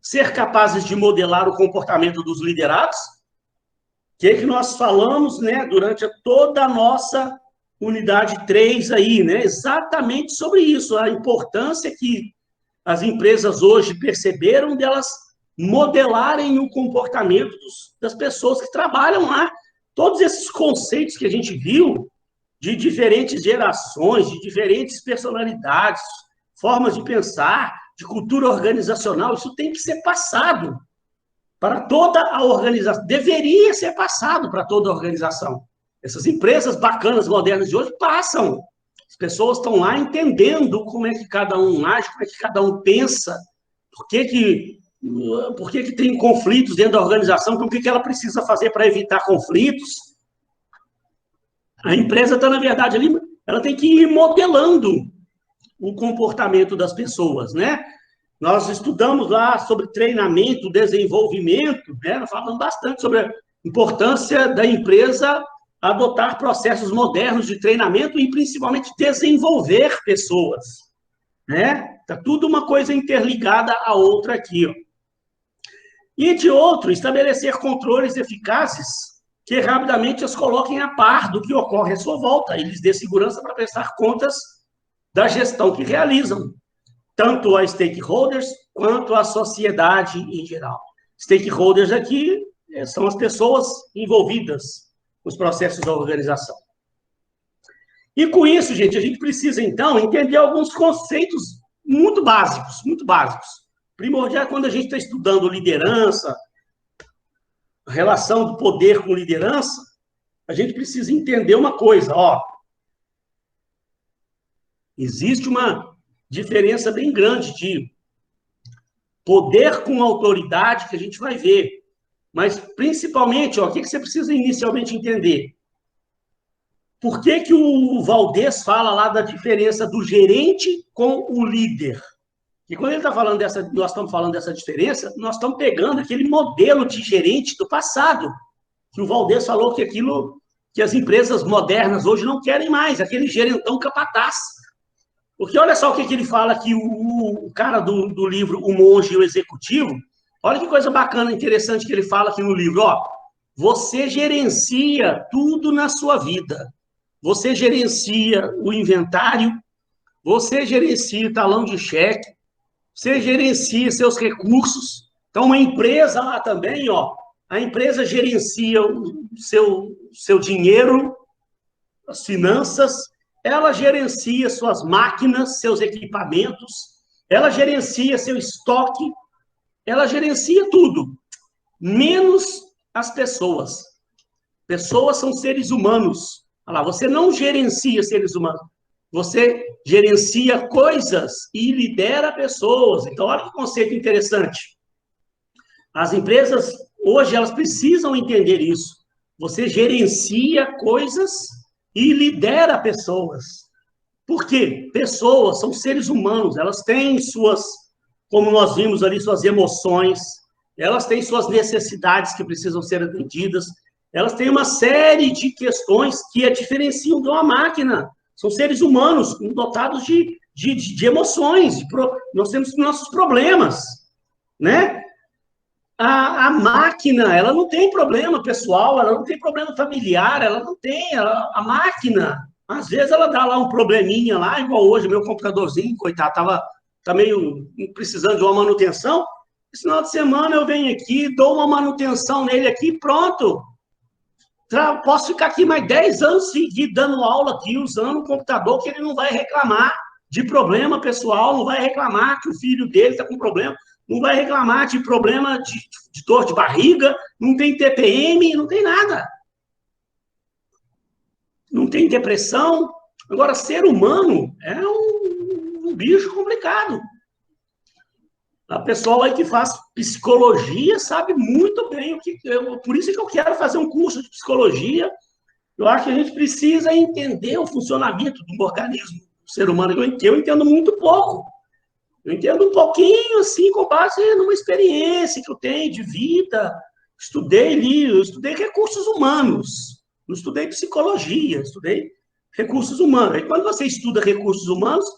ser capazes de modelar o comportamento dos liderados, que nós falamos, né, durante toda a nossa unidade 3 aí, né, exatamente sobre isso, a importância que as empresas hoje perceberam delas modelarem o comportamento das pessoas que trabalham lá. Todos esses conceitos que a gente viu, de diferentes gerações, de diferentes personalidades, formas de pensar, de cultura organizacional, isso tem que ser passado para toda a organização. Deveria ser passado para toda a organização. Essas empresas bacanas, modernas de hoje, passam. As pessoas estão lá entendendo como é que cada um age, como é que cada um pensa, por que tem conflitos dentro da organização, então o que ela precisa fazer para evitar conflitos. A empresa está, na verdade, ali, ela tem que ir modelando o comportamento das pessoas, né? Nós estudamos lá sobre treinamento, desenvolvimento, né? Nós falamos bastante sobre a importância da empresa adotar processos modernos de treinamento e, principalmente, desenvolver pessoas, né? Está tudo uma coisa interligada à outra aqui, ó. E, de outro, estabelecer controles eficazes que rapidamente as coloquem a par do que ocorre à sua volta e lhes dê segurança para prestar contas da gestão que realizam, tanto a stakeholders quanto a sociedade em geral. Stakeholders aqui são as pessoas envolvidas nos processos da organização. E com isso, gente, a gente precisa, então, entender alguns conceitos muito básicos, muito básicos. Primordial é quando a gente está estudando liderança, relação do poder com liderança, a gente precisa entender uma coisa, ó. Existe uma diferença bem grande de poder com autoridade que a gente vai ver. Mas, principalmente, ó, o que você precisa inicialmente entender? Por que o Valdez fala lá da diferença do gerente com o líder? E quando ele está falando nós estamos falando dessa diferença, nós estamos pegando aquele modelo de gerente do passado, que o Valdez falou que as empresas modernas hoje não querem mais, aquele gerentão capataz. Porque olha só o que ele fala aqui, o cara do livro O Monge e o Executivo, olha que coisa bacana, interessante que ele fala aqui no livro, ó, você gerencia tudo na sua vida. Você gerencia o inventário, você gerencia o talão de cheque, você gerencia seus recursos. Então, uma empresa lá também, ó, a empresa gerencia o seu dinheiro, as finanças, ela gerencia suas máquinas, seus equipamentos, ela gerencia seu estoque, ela gerencia tudo, menos as pessoas. Pessoas são seres humanos. Olha lá, você não gerencia seres humanos, você gerencia coisas e lidera pessoas. Então, olha que conceito interessante. As empresas, hoje, elas precisam entender isso. Você gerencia coisas e lidera pessoas. Por quê? Pessoas são seres humanos, elas têm suas, como nós vimos ali, suas emoções, elas têm suas necessidades que precisam ser atendidas, elas têm uma série de questões que a diferenciam de uma máquina. São seres humanos dotados de emoções, nós temos nossos problemas, né? A máquina, ela não tem problema pessoal, ela não tem problema familiar, ela não tem, a máquina, às vezes ela dá lá um probleminha lá, igual hoje, meu computadorzinho, coitado, tá meio precisando de uma manutenção, esse final de semana eu venho aqui, dou uma manutenção nele aqui, pronto, posso ficar aqui mais 10 anos seguidos dando aula aqui, usando o computador, que ele não vai reclamar de problema pessoal, não vai reclamar que o filho dele está com problema, não vai reclamar de problema de dor de barriga, não tem TPM, não tem nada. Não tem depressão. Agora, ser humano é um bicho complicado. A pessoa aí que faz psicologia sabe muito bem o que... Por isso que eu quero fazer um curso de psicologia. Eu acho que a gente precisa entender o funcionamento do organismo do ser humano, que eu entendo muito pouco. Eu entendo um pouquinho, assim, com base numa experiência que eu tenho de vida. Eu estudei recursos humanos, não estudei psicologia, estudei recursos humanos. E quando você estuda recursos humanos,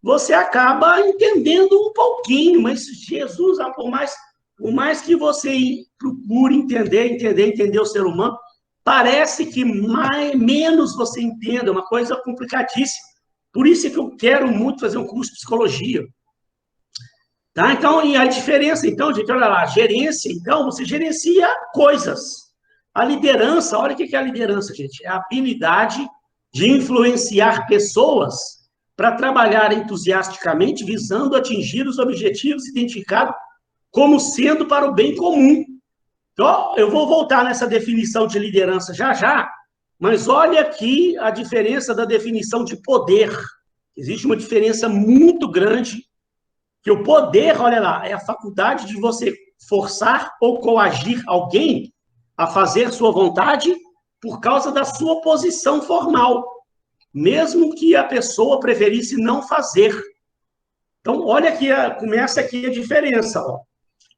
você acaba entendendo um pouquinho, mas Jesus, por mais que você procure entender o ser humano, parece que menos você entende, é uma coisa complicadíssima. Por isso é que eu quero muito fazer um curso de psicologia. Tá? Então, e a diferença, então, gente, olha lá, gerência, então, você gerencia coisas. A liderança, olha o que é a liderança, gente, é a habilidade de influenciar pessoas para trabalhar entusiasticamente, visando atingir os objetivos identificados como sendo para o bem comum. Então, eu vou voltar nessa definição de liderança já, mas olha aqui a diferença da definição de poder. Existe uma diferença muito grande, que o poder, olha lá, é a faculdade de você forçar ou coagir alguém a fazer sua vontade por causa da sua posição formal, mesmo que a pessoa preferisse não fazer. Então, olha aqui, começa aqui a diferença, ó.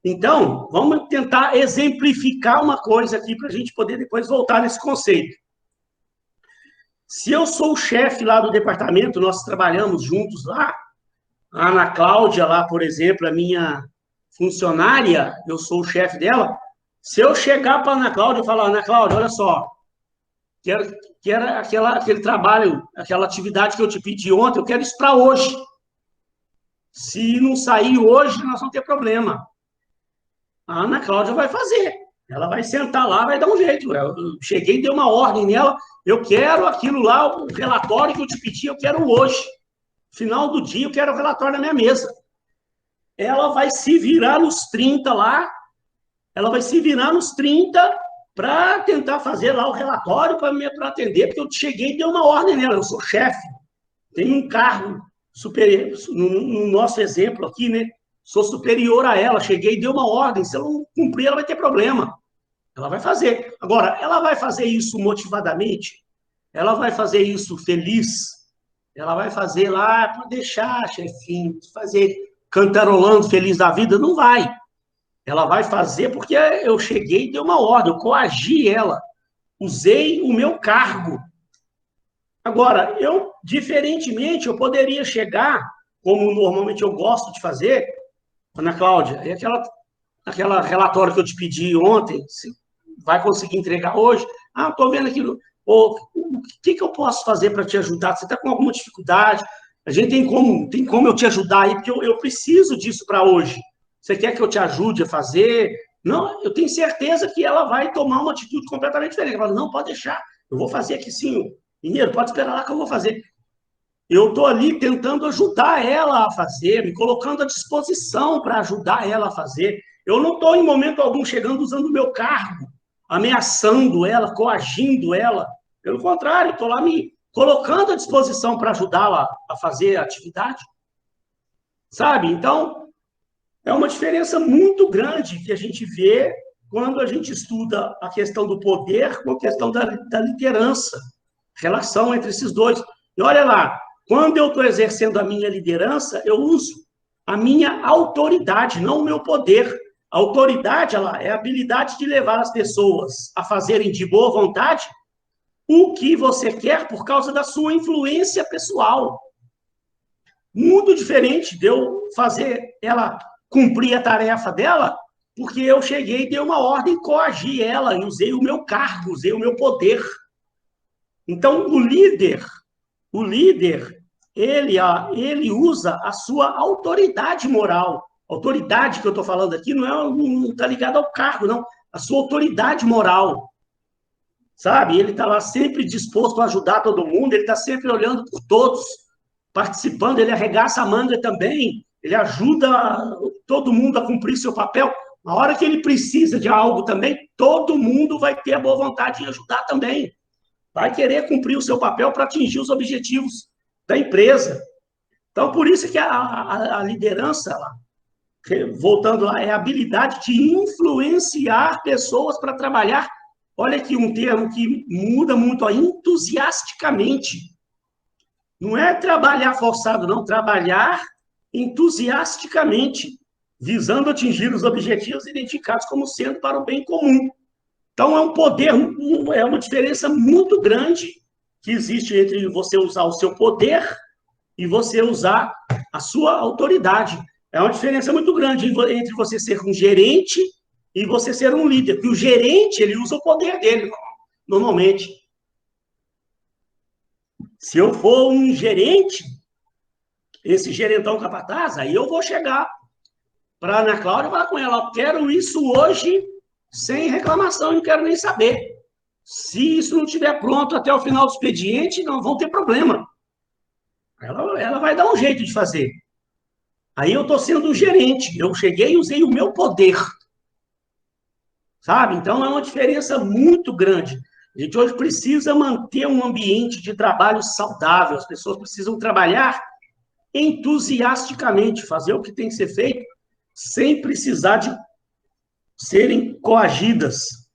Então, vamos tentar exemplificar uma coisa aqui para a gente poder depois voltar nesse conceito. Se eu sou o chefe lá do departamento, nós trabalhamos juntos lá, a Ana Cláudia lá, por exemplo, a minha funcionária, eu sou o chefe dela, Se eu chegar para a Ana Cláudia e falar, Ana Cláudia, olha só, quero aquele trabalho, aquela atividade que eu te pedi ontem, eu quero isso para hoje. Se não sair hoje, nós vamos ter problema. A Ana Cláudia vai fazer. Ela vai sentar lá, vai dar um jeito. Eu cheguei e dei uma ordem nela, eu quero aquilo lá, o relatório que eu te pedi, eu quero hoje. Final do dia, eu quero o relatório na minha mesa. Ela vai se virar nos 30 lá, ela vai se virar nos 30 para tentar fazer lá o relatório para atender, porque eu cheguei e dei uma ordem nela. Eu sou chefe, tenho um cargo superior, no nosso exemplo aqui, né? Sou superior a ela, cheguei e dei uma ordem. Se ela não cumprir, ela vai ter problema. Ela vai fazer. Agora, ela vai fazer isso motivadamente? Ela vai fazer isso feliz? Ela vai fazer lá para deixar, chefinho, fazer cantarolando, feliz da vida? Não vai. Ela vai fazer porque eu cheguei e dei uma ordem, eu coagi ela, usei o meu cargo. Agora, eu, diferentemente, eu poderia chegar, como normalmente eu gosto de fazer, Ana Cláudia, e aquela relatório que eu te pedi ontem, você vai conseguir entregar hoje? Ah, estou vendo aquilo. O que eu posso fazer para te ajudar? Você está com alguma dificuldade? A gente tem como eu te ajudar aí, porque eu preciso disso para hoje. Você quer que eu te ajude a fazer? Não, eu tenho certeza que ela vai tomar uma atitude completamente diferente. Ela fala, não, pode deixar, eu vou fazer aqui sim. Mineiro, pode esperar lá que eu vou fazer. Eu estou ali tentando ajudar ela a fazer, me colocando à disposição para ajudar ela a fazer. Eu não estou, em momento algum, chegando usando o meu cargo, ameaçando ela, coagindo ela. Pelo contrário, estou lá me colocando à disposição para ajudá-la a fazer a atividade. Sabe? Então, é uma diferença muito grande que a gente vê quando a gente estuda a questão do poder com a questão da liderança, relação entre esses dois. E olha lá, quando eu estou exercendo a minha liderança, eu uso a minha autoridade, não o meu poder. A autoridade, ela é a habilidade de levar as pessoas a fazerem de boa vontade o que você quer por causa da sua influência pessoal. Muito diferente de eu fazer ela cumprir a tarefa dela, porque eu cheguei e dei uma ordem, coagi ela, e usei o meu cargo, usei o meu poder. Então, o líder, ele usa a sua autoridade moral. A autoridade que eu estou falando aqui não está ligada ao cargo, não. A sua autoridade moral. Sabe? Ele está lá sempre disposto a ajudar todo mundo, ele está sempre olhando por todos, participando, ele arregaça a manga também, ele ajuda todo mundo a cumprir seu papel. Na hora que ele precisa de algo também, todo mundo vai ter a boa vontade em ajudar também. Vai querer cumprir o seu papel para atingir os objetivos da empresa. Então, por isso que a liderança, voltando lá, é a habilidade de influenciar pessoas para trabalhar. Olha aqui um termo que muda muito, ó, entusiasticamente. Não é trabalhar forçado, não, trabalhar entusiasticamente, visando atingir os objetivos identificados como sendo para o bem comum. Então, é um poder, é uma diferença muito grande que existe entre você usar o seu poder e você usar a sua autoridade. É uma diferença muito grande entre você ser um gerente e você ser um líder. Porque o gerente, ele usa o poder dele, normalmente. Se eu for um gerente, esse gerentão capataz, aí eu vou chegar para a Ana Cláudia e falar com ela, eu quero isso hoje sem reclamação, não quero nem saber. Se isso não estiver pronto até o final do expediente, não vão ter problema. Ela vai dar um jeito de fazer. Aí eu estou sendo um gerente, eu cheguei e usei o meu poder. Sabe? Então é uma diferença muito grande. A gente hoje precisa manter um ambiente de trabalho saudável, as pessoas precisam trabalhar entusiasticamente, fazer o que tem que ser feito, sem precisar de serem coagidas.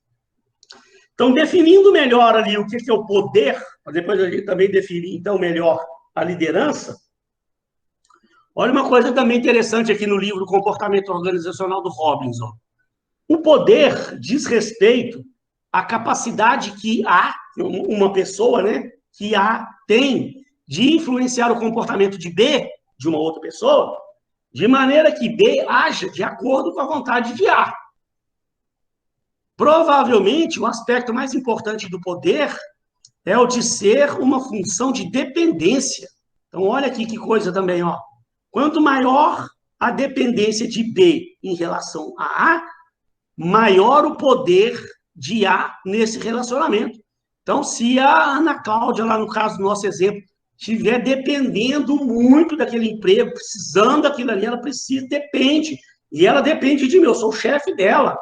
Então, definindo melhor ali o que é o poder, depois a gente também definir, então, melhor a liderança, olha uma coisa também interessante aqui no livro Comportamento Organizacional do Robbins. Ó. O poder diz respeito à capacidade que uma pessoa, né, que tem de influenciar o comportamento de B, de uma outra pessoa, de maneira que B haja de acordo com a vontade de A. Provavelmente, o aspecto mais importante do poder é o de ser uma função de dependência. Então, olha aqui que coisa também, ó. Quanto maior a dependência de B em relação a A, maior o poder de A nesse relacionamento. Então, se a Ana Cláudia, lá no caso do nosso exemplo, estiver dependendo muito daquele emprego, precisando daquilo ali, ela precisa, depende. E ela depende de mim, eu sou o chefe dela.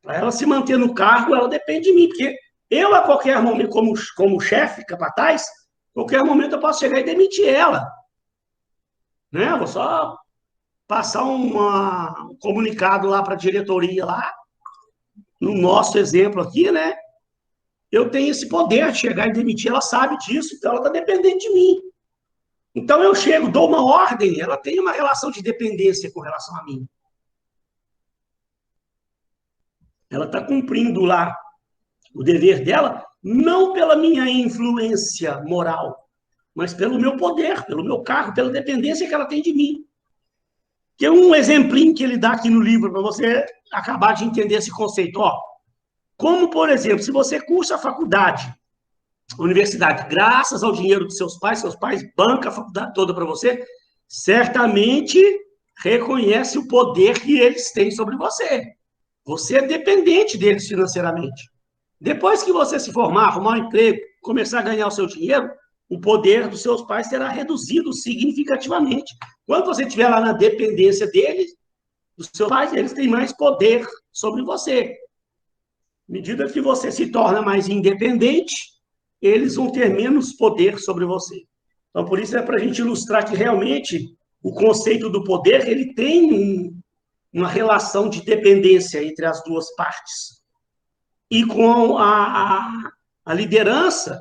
Para ela se manter no cargo, ela depende de mim, porque eu, a qualquer momento, como chefe, capataz, a qualquer momento eu posso chegar e demitir ela. Né? Vou só passar um comunicado lá para a diretoria, lá, no nosso exemplo aqui, né? Eu tenho esse poder de chegar e demitir, ela sabe disso, então ela está dependente de mim. Então eu chego, dou uma ordem, ela tem uma relação de dependência com relação a mim. Ela está cumprindo lá o dever dela, não pela minha influência moral, mas pelo meu poder, pelo meu cargo, pela dependência que ela tem de mim. Que é um exemplinho que ele dá aqui no livro, para você acabar de entender esse conceito. Ó, como, por exemplo, se você cursa a faculdade, a universidade, graças ao dinheiro dos seus pais bancam a faculdade toda para você, certamente reconhece o poder que eles têm sobre você. Você é dependente deles financeiramente. Depois que você se formar, arrumar um emprego, começar a ganhar o seu dinheiro, o poder dos seus pais será reduzido significativamente. Quando você estiver lá na dependência deles, dos seus pais, eles têm mais poder sobre você. À medida que você se torna mais independente, eles vão ter menos poder sobre você. Então, por isso é para a gente ilustrar que realmente o conceito do poder, ele tem uma relação de dependência entre as duas partes. E com a liderança,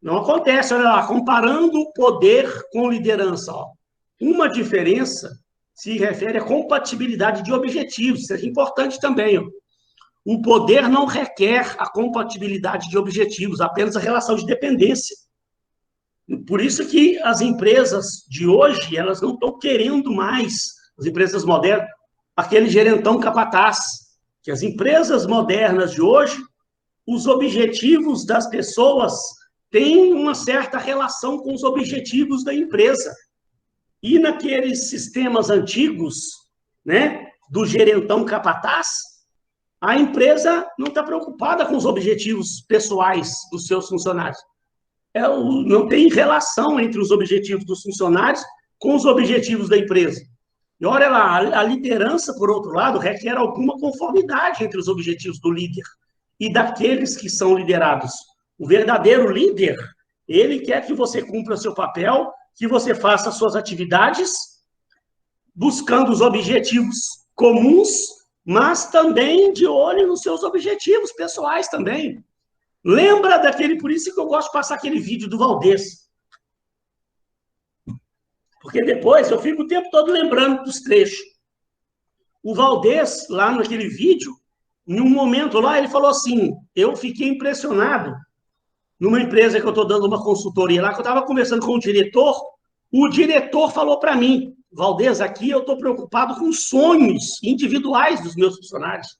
não acontece, olha lá, comparando poder com liderança. Ó. Uma diferença se refere à compatibilidade de objetivos, isso é importante também. Ó. O poder não requer a compatibilidade de objetivos, apenas a relação de dependência. Por isso que as empresas de hoje, elas não estão querendo mais, as empresas modernas, aquele gerentão capataz, que as empresas modernas de hoje, os objetivos das pessoas têm uma certa relação com os objetivos da empresa. E naqueles sistemas antigos, né, do gerentão capataz, a empresa não está preocupada com os objetivos pessoais dos seus funcionários. Não tem relação entre os objetivos dos funcionários com os objetivos da empresa. E olha lá, a liderança, por outro lado, requer alguma conformidade entre os objetivos do líder e daqueles que são liderados. O verdadeiro líder, ele quer que você cumpra seu papel, que você faça suas atividades, buscando os objetivos comuns, mas também de olho nos seus objetivos pessoais também. Lembra daquele, por isso que eu gosto de passar aquele vídeo do Valdez. Porque depois eu fico o tempo todo lembrando dos trechos. O Valdez, lá naquele vídeo, em um momento lá, ele falou assim, eu fiquei impressionado numa empresa que eu estou dando uma consultoria lá, que eu estava conversando com o diretor falou para mim, Valdez, aqui eu estou preocupado com sonhos individuais dos meus funcionários.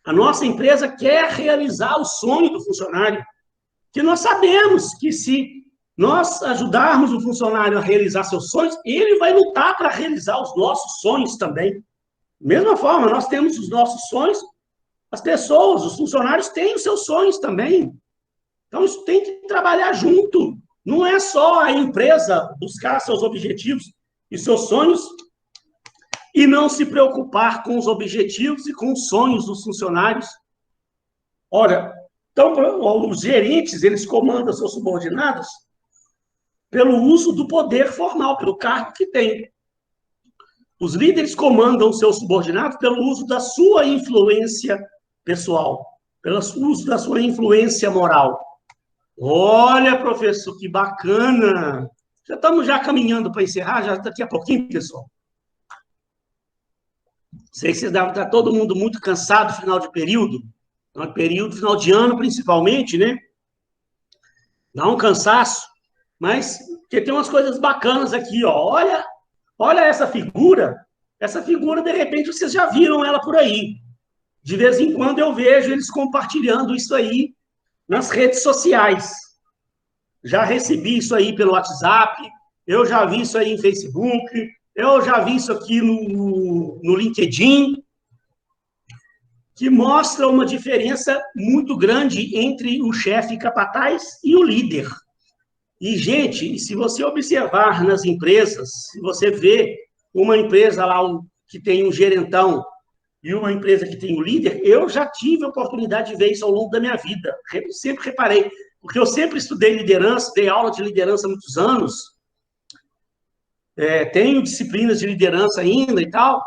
A nossa empresa quer realizar o sonho do funcionário, que nós sabemos que se nós ajudarmos o funcionário a realizar seus sonhos, ele vai lutar para realizar os nossos sonhos também. Da mesma forma, nós temos os nossos sonhos, as pessoas, os funcionários têm os seus sonhos também. Então, isso tem que trabalhar junto. Não é só a empresa buscar seus objetivos e seus sonhos e não se preocupar com os objetivos e com os sonhos dos funcionários. Ora, então, os gerentes, eles comandam seus subordinados pelo uso do poder formal, pelo cargo que tem. Os líderes comandam seus subordinados pelo uso da sua influência pessoal, pelo uso da sua influência moral. Olha, professor, que bacana! Já estamos caminhando para encerrar, já daqui a pouquinho, pessoal. Sei que está todo mundo muito cansado, final de período, final de ano principalmente, né? Dá um cansaço, mas porque tem umas coisas bacanas aqui, ó. Olha essa figura, de repente vocês já viram ela por aí. de vez em quando eu vejo eles compartilhando isso aí nas redes sociais. Já recebi isso aí pelo WhatsApp, eu já vi isso aí em Facebook, eu já vi isso aqui no LinkedIn, que mostra uma diferença muito grande entre o chefe capataz e o líder. E, gente, se você observar nas empresas, se você vê uma empresa lá que tem um gerentão e uma empresa que tem um líder, eu já tive a oportunidade de ver isso ao longo da minha vida. Eu sempre reparei, porque eu sempre estudei liderança, dei aula de liderança há muitos anos, tenho disciplinas de liderança ainda e tal,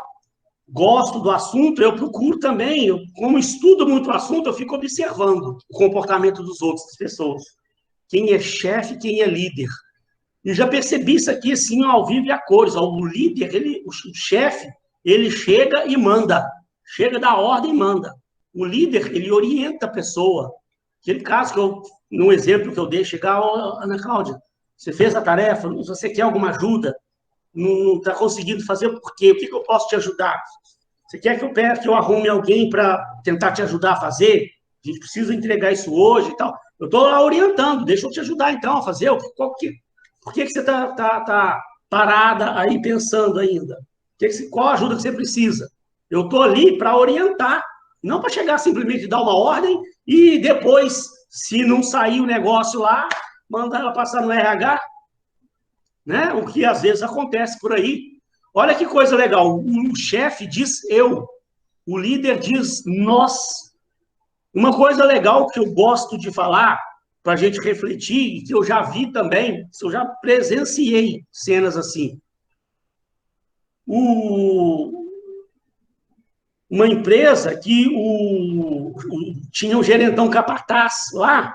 gosto do assunto, eu procuro também, como estudo muito o assunto, eu fico observando o comportamento dos outros, das pessoas. Quem é chefe, quem é líder. E já percebi isso aqui, assim, ao vivo e a cores. O líder, o chefe, ele chega e manda. Chega da ordem e manda. O líder, ele orienta a pessoa. Aquele caso no exemplo que eu dei, chegar, Ana Cláudia, você fez a tarefa, você quer alguma ajuda, não está conseguindo fazer por quê? O que eu posso te ajudar? Você quer que eu arrume alguém para tentar te ajudar a fazer? A gente precisa entregar isso hoje e tal. Eu estou lá orientando, deixa eu te ajudar então a fazer. Por que você está parada aí pensando ainda? Qual a ajuda que você precisa? Eu estou ali para orientar, não para chegar simplesmente e dar uma ordem e depois, se não sair o negócio lá, mandar ela passar no RH, né? O que às vezes acontece por aí. Olha que coisa legal, o chefe diz eu, o líder diz nós. Uma coisa legal que eu gosto de falar, para a gente refletir, e que eu já vi também, eu já presenciei cenas assim. Uma empresa que tinha um gerentão capataz lá,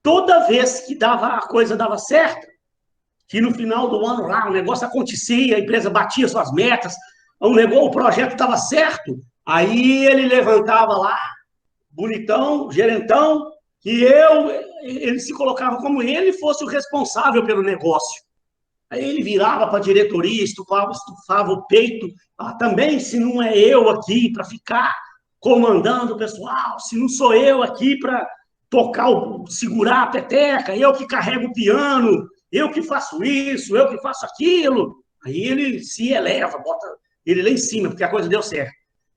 toda vez que a coisa dava certo, que no final do ano lá o negócio acontecia, a empresa batia suas metas, o projeto estava certo, aí ele levantava lá, bonitão, gerentão, que ele se colocava como ele fosse o responsável pelo negócio. Aí ele virava para a diretoria, estufava o peito, também se não é eu aqui para ficar comandando o pessoal, se não sou eu aqui para segurar a peteca, eu que carrego o piano, eu que faço isso, eu que faço aquilo. Aí ele se eleva, bota ele lá em cima, porque a coisa deu certo.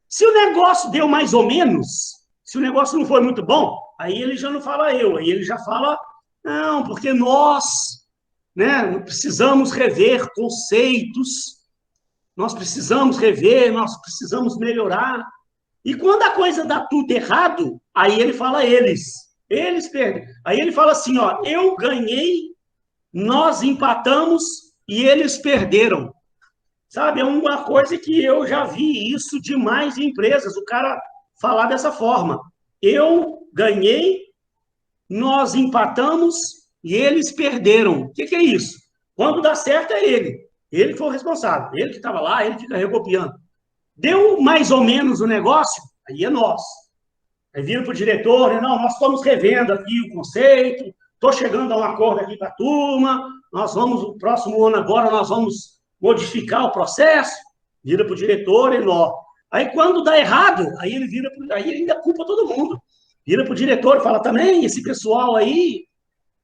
Se o negócio deu mais ou menos, se o negócio não foi muito bom, aí ele já não fala eu, aí ele já fala, não, porque nós, né, precisamos rever conceitos, nós precisamos rever, nós precisamos melhorar. E quando a coisa dá tudo errado, aí ele fala eles perdem. Aí ele fala assim, ó, eu ganhei, nós empatamos e eles perderam. Sabe, é uma coisa que eu já vi isso demais em empresas, o cara falar dessa forma. Eu ganhei, nós empatamos e eles perderam. O que é isso? Quando dá certo é ele. Ele que foi o responsável, ele que estava lá, ele que carregou o piano. Deu mais ou menos o negócio, aí é nós. Aí vira para o diretor, não, nós estamos revendo aqui o conceito, estou chegando a um acordo aqui com a turma, no próximo ano agora, nós vamos modificar o processo, vira para o diretor e nó. Aí quando dá errado, aí ele ainda culpa todo mundo. Vira para o diretor e fala, também, esse pessoal aí,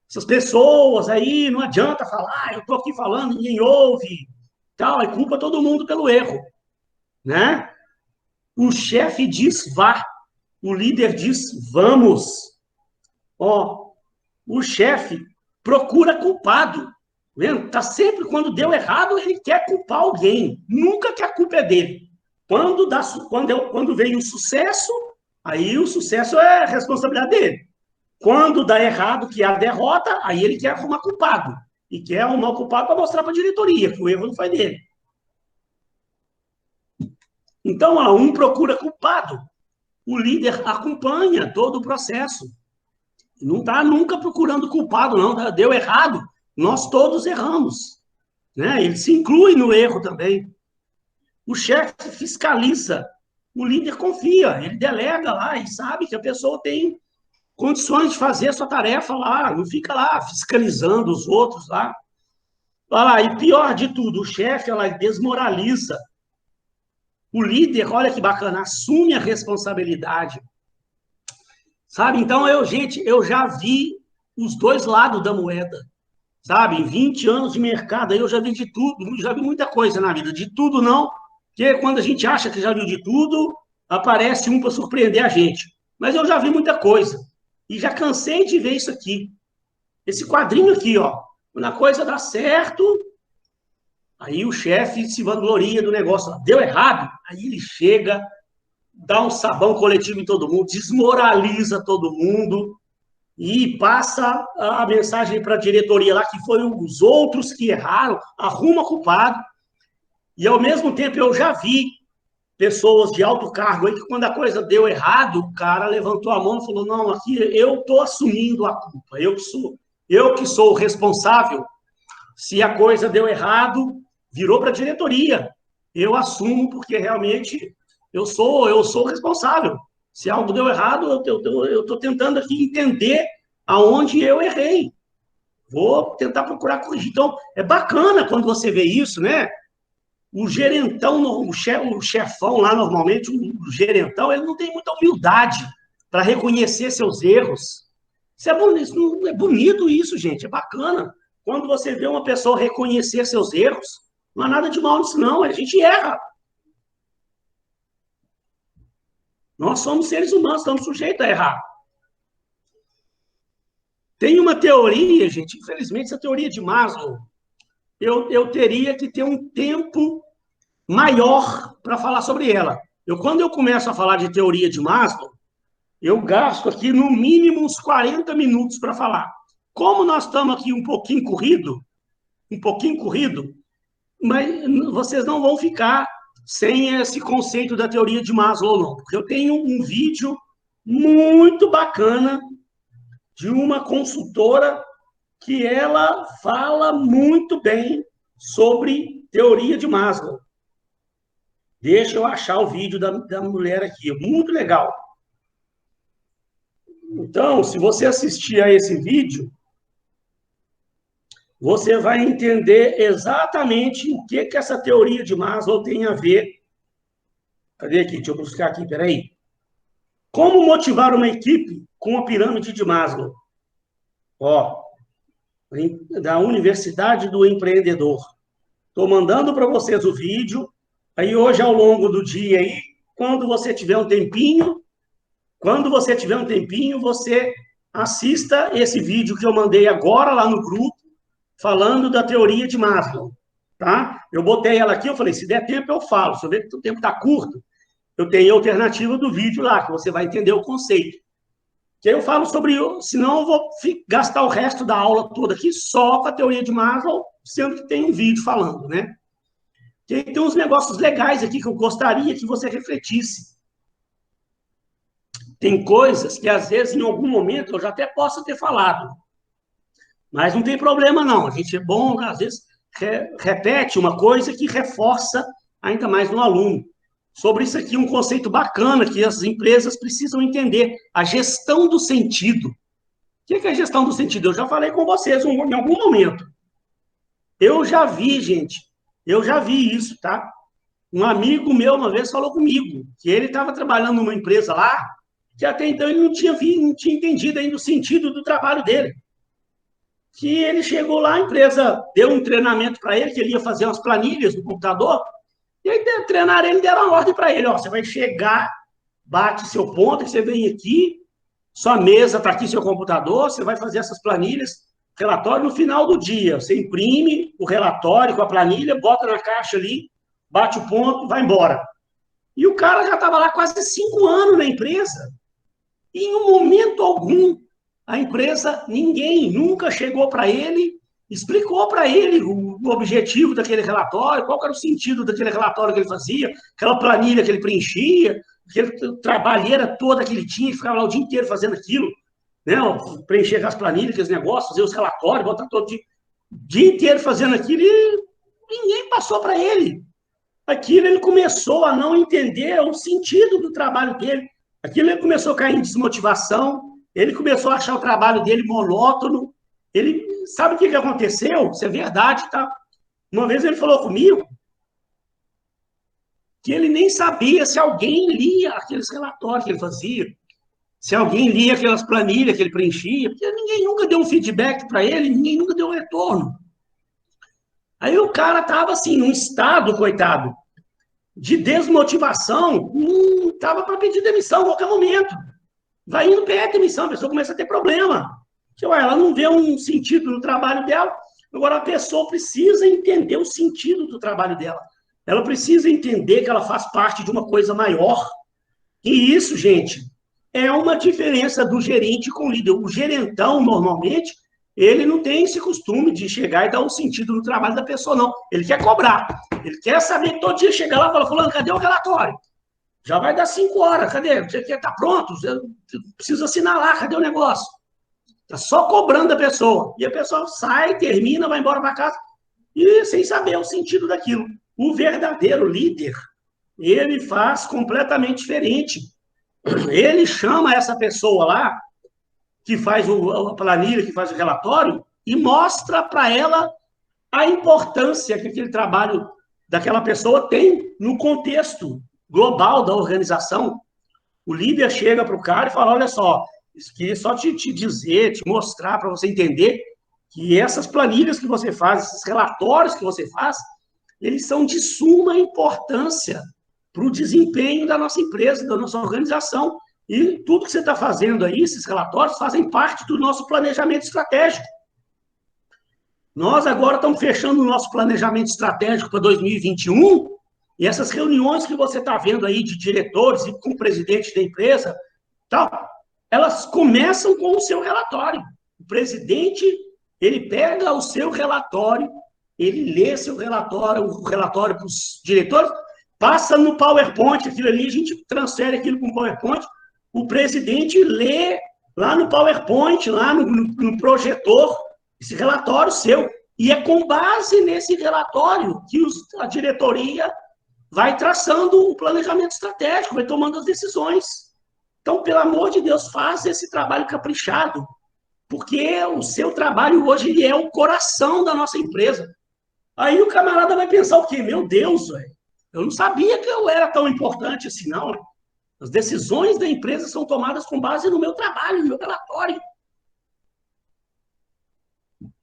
essas pessoas aí, não adianta falar, eu estou aqui falando, ninguém ouve, tal, aí culpa todo mundo pelo erro, né? O chefe diz vá, o líder diz vamos. Ó, o chefe procura culpado. Vendo? Tá sempre, quando deu errado, ele quer culpar alguém. Nunca que a culpa é dele. Quando vem o sucesso, aí o sucesso é responsabilidade dele. Quando dá errado, que é a derrota, aí ele quer arrumar culpado. E quer arrumar o culpado para mostrar para a diretoria que o erro não foi dele. Então, um procura culpado. O líder acompanha todo o processo. Não está nunca procurando culpado, não. Deu errado, nós todos erramos. Né? Ele se inclui no erro também. O chefe fiscaliza, o líder confia, ele delega lá e sabe que a pessoa tem condições de fazer a sua tarefa lá, não fica lá fiscalizando os outros lá. Olha lá, e pior de tudo, o chefe ela desmoraliza O líder, olha que bacana, assume a responsabilidade. Sabe? Então, gente, eu já vi os dois lados da moeda. Sabe? Em 20 anos de mercado, aí eu já vi de tudo, já vi muita coisa na vida. De tudo não, porque quando a gente acha que já viu de tudo, aparece um para surpreender a gente. Mas eu já vi muita coisa. E já cansei de ver isso aqui. Esse quadrinho aqui, ó. Quando a coisa dá certo, aí o chefe se vangloria do negócio. Deu errado, aí ele chega, dá um sabão coletivo em todo mundo, desmoraliza todo mundo e passa a mensagem para a diretoria lá que foi os outros que erraram, arruma culpado. E, ao mesmo tempo, eu já vi pessoas de alto cargo aí que, quando a coisa deu errado, o cara levantou a mão e falou, não, aqui eu estou assumindo a culpa, eu que sou o responsável. Se a coisa deu errado, virou para a diretoria. Eu assumo, porque realmente eu sou responsável. Se algo deu errado, eu estou tentando aqui entender aonde eu errei. Vou tentar procurar corrigir. Então, é bacana quando você vê isso, né? O gerentão, o chefão lá, normalmente, o gerentão, ele não tem muita humildade para reconhecer seus erros. Isso é bonito isso, gente, é bacana. Quando você vê uma pessoa reconhecer seus erros, não há nada de mal nisso, não. A gente erra. Nós somos seres humanos, estamos sujeitos a errar. Tem uma teoria, gente, infelizmente, essa teoria de Maslow, eu teria que ter um tempo maior para falar sobre ela. Quando eu começo a falar de teoria de Maslow, eu gasto aqui no mínimo uns 40 minutos para falar. Como nós estamos aqui um pouquinho corrido, mas vocês não vão ficar sem esse conceito da teoria de Maslow, não. Porque eu tenho um vídeo muito bacana de uma consultora que ela fala muito bem sobre teoria de Maslow. Deixa eu achar o vídeo da mulher aqui, muito legal. Então, se você assistir a esse vídeo, você vai entender exatamente o que essa teoria de Maslow tem a ver. Cadê aqui? Deixa eu buscar aqui, peraí. Como motivar uma equipe com a pirâmide de Maslow? Ó, da Universidade do Empreendedor. Estou mandando para vocês o vídeo. Aí hoje, ao longo do dia, aí, quando você tiver um tempinho, você assista esse vídeo que eu mandei agora lá no grupo, falando da teoria de Maslow, tá? Eu botei ela aqui, eu falei, se der tempo eu falo, se eu ver que o tempo está curto, eu tenho a alternativa do vídeo lá, que você vai entender o conceito. Que aí eu falo sobre, senão eu vou gastar o resto da aula toda aqui só com a teoria de Maslow, sendo que tem um vídeo falando, né? Tem uns negócios legais aqui que eu gostaria que você refletisse. Tem coisas que, às vezes, em algum momento, eu já até posso ter falado. Mas não tem problema, não. A gente é bom, às vezes, repete uma coisa que reforça ainda mais no aluno. Sobre isso aqui, um conceito bacana que as empresas precisam entender, a gestão do sentido. O que é a gestão do sentido? Eu já falei com vocês em algum momento. Eu já vi isso, tá? Um amigo meu uma vez falou comigo que ele estava trabalhando numa empresa lá, que até então ele não tinha entendido ainda o sentido do trabalho dele. Que ele chegou lá, a empresa deu um treinamento para ele, que ele ia fazer umas planilhas no computador, e aí treinaram ele, deram uma ordem para ele, ó, você vai chegar, bate seu ponto, você vem aqui, sua mesa está aqui, seu computador, você vai fazer essas planilhas, relatório no final do dia, você imprime o relatório com a planilha, bota na caixa ali, bate o ponto, vai embora. E o cara já estava lá quase 5 anos na empresa, e em um momento algum, a empresa, ninguém nunca chegou para ele, explicou para ele o objetivo daquele relatório, qual era o sentido daquele relatório que ele fazia, aquela planilha que ele preenchia, aquele trabalheira toda que ele tinha, ele ficava lá o dia inteiro fazendo aquilo, né? Preencher as planilhas, aqueles negócios, fazer os relatórios, botar todo o dia inteiro fazendo aquilo, e ninguém passou para ele. Aquilo ele começou a não entender o sentido do trabalho dele. Aquilo ele começou a cair em desmotivação, ele começou a achar o trabalho dele monótono. Ele sabe o que aconteceu? Isso é verdade, tá? Uma vez ele falou comigo que ele nem sabia se alguém lia aqueles relatórios que ele fazia, se alguém lia aquelas planilhas que ele preenchia, porque ninguém nunca deu um feedback para ele, ninguém nunca deu um retorno. Aí o cara estava assim, num estado, coitado, de desmotivação, estava para pedir demissão a qualquer momento. Vai indo perto demissão, a pessoa começa a ter problema. Porque, ela não vê um sentido no trabalho dela. Agora, a pessoa precisa entender o sentido do trabalho dela. Ela precisa entender que ela faz parte de uma coisa maior. E isso, gente, é uma diferença do gerente com o líder. O gerentão, normalmente, ele não tem esse costume de chegar e dar um sentido no trabalho da pessoa, não. Ele quer cobrar. Ele quer saber que todo dia chegar lá e falar, fulano, cadê o relatório? Já vai dar 5 horas, cadê? Você quer estar pronto? Você precisa assinar lá, cadê o negócio? Está só cobrando a pessoa. E a pessoa sai, termina, vai embora para casa, e sem saber o sentido daquilo. O verdadeiro líder, ele faz completamente diferente. Ele chama essa pessoa lá, que faz a planilha, que faz o relatório, e mostra para ela a importância que aquele trabalho daquela pessoa tem no contexto global da organização. O líder chega para o cara e fala, olha só, queria só te dizer, te mostrar, para você entender que essas planilhas que você faz, esses relatórios que você faz, eles são de suma importância para o desempenho da nossa empresa, da nossa organização. E tudo que você está fazendo aí, esses relatórios, fazem parte do nosso planejamento estratégico. Nós agora estamos fechando o nosso planejamento estratégico para 2021, e essas reuniões que você está vendo aí de diretores e com o presidente da empresa, tal, elas começam com o seu relatório. O presidente, ele pega o seu relatório, ele lê seu relatório, o relatório para os diretores, passa no PowerPoint, aquilo ali, a gente transfere aquilo para o PowerPoint, o presidente lê lá no PowerPoint, lá no projetor, esse relatório seu. E é com base nesse relatório que a diretoria vai traçando o planejamento estratégico, vai tomando as decisões. Então, pelo amor de Deus, faça esse trabalho caprichado, porque o seu trabalho hoje ele é o coração da nossa empresa. Aí o camarada vai pensar o quê? Meu Deus, velho, eu não sabia que eu era tão importante assim, não. As decisões da empresa são tomadas com base no meu trabalho, no meu relatório.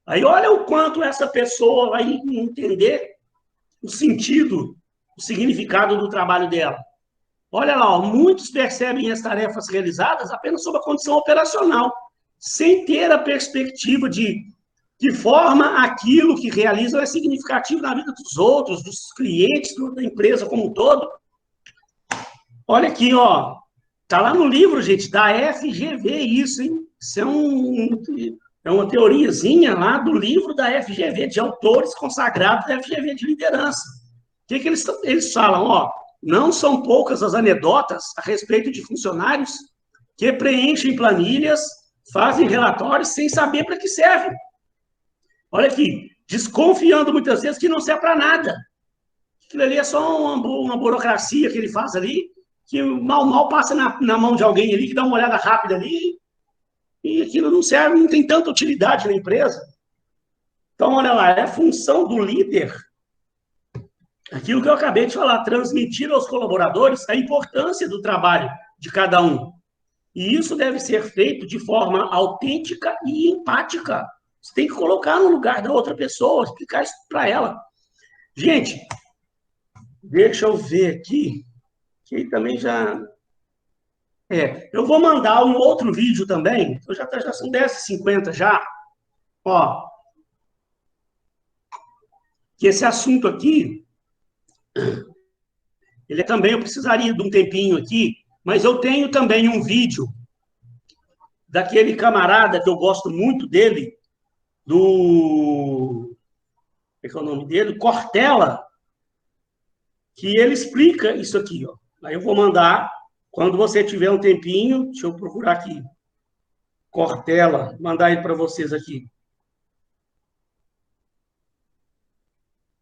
Aí olha o quanto essa pessoa vai entender o sentido, o significado do trabalho dela. Olha lá, muitos percebem as tarefas realizadas apenas sob a condição operacional, sem ter a perspectiva de que forma aquilo que realizam é significativo na vida dos outros, dos clientes, da empresa como um todo. Olha aqui, ó, tá lá no livro, gente, da FGV isso, hein? Isso é uma teoriazinha lá do livro da FGV, de autores consagrados da FGV de liderança. O que eles falam? Ó, não são poucas as anedotas a respeito de funcionários que preenchem planilhas, fazem relatórios sem saber para que serve. Olha aqui, desconfiando muitas vezes que não serve para nada. Aquilo ali é só uma burocracia que ele faz ali, que mal passa na mão de alguém ali, que dá uma olhada rápida ali, e aquilo não serve, não tem tanta utilidade na empresa. Então, olha lá, é a função do líder, aquilo que eu acabei de falar, transmitir aos colaboradores a importância do trabalho de cada um. E isso deve ser feito de forma autêntica e empática. Você tem que colocar no lugar da outra pessoa, explicar isso para ela. Gente, deixa eu ver aqui, que também já... eu vou mandar um outro vídeo também, já são 10h50 já, ó, que esse assunto aqui, ele também, eu precisaria de um tempinho aqui, mas eu tenho também um vídeo daquele camarada que eu gosto muito dele, como é que é o nome dele? Cortella, que ele explica isso aqui, ó. Aí eu vou mandar, quando você tiver um tempinho, deixa eu procurar aqui, Cortella, mandar ele para vocês aqui.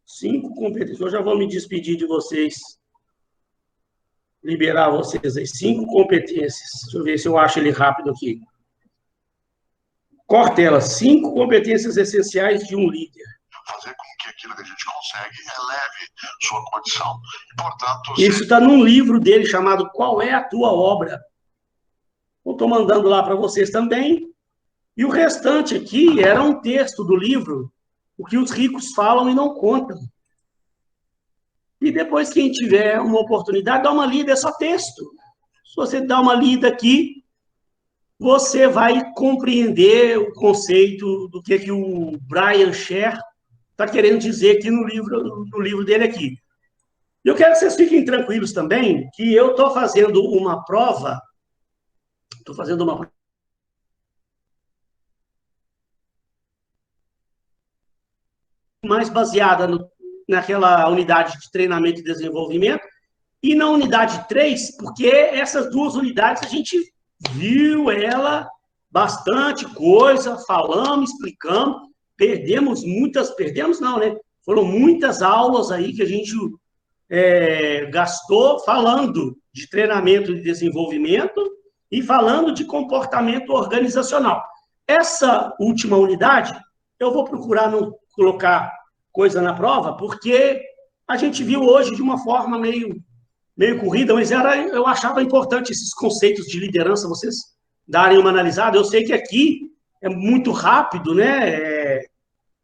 5 competências, eu já vou me despedir de vocês, liberar vocês aí, 5 competências, deixa eu ver se eu acho ele rápido aqui. Cortella, 5 competências essenciais de um líder. fazer com que aquilo que a gente consegue eleve sua condição. Portanto, isso está num livro dele chamado Qual é a Tua Obra? Eu estou mandando lá para vocês também. E o restante aqui era um texto do livro, o que os ricos falam e não contam. E depois, quem tiver uma oportunidade, dá uma lida, é só texto. Se você dá uma lida aqui, você vai compreender o conceito do que o Brian Scher está querendo dizer aqui no livro dele aqui. Eu quero que vocês fiquem tranquilos também, que eu estou fazendo uma prova, mais baseada naquela unidade de treinamento e desenvolvimento, e na unidade 3, porque essas duas unidades a gente viu ela bastante coisa, falamos, explicamos, perdemos não, né? Foram muitas aulas aí que a gente gastou falando de treinamento e desenvolvimento e falando de comportamento organizacional. Essa última unidade, eu vou procurar não colocar coisa na prova, porque a gente viu hoje de uma forma meio corrida, mas eu achava importante esses conceitos de liderança, vocês darem uma analisada. Eu sei que aqui é muito rápido, né?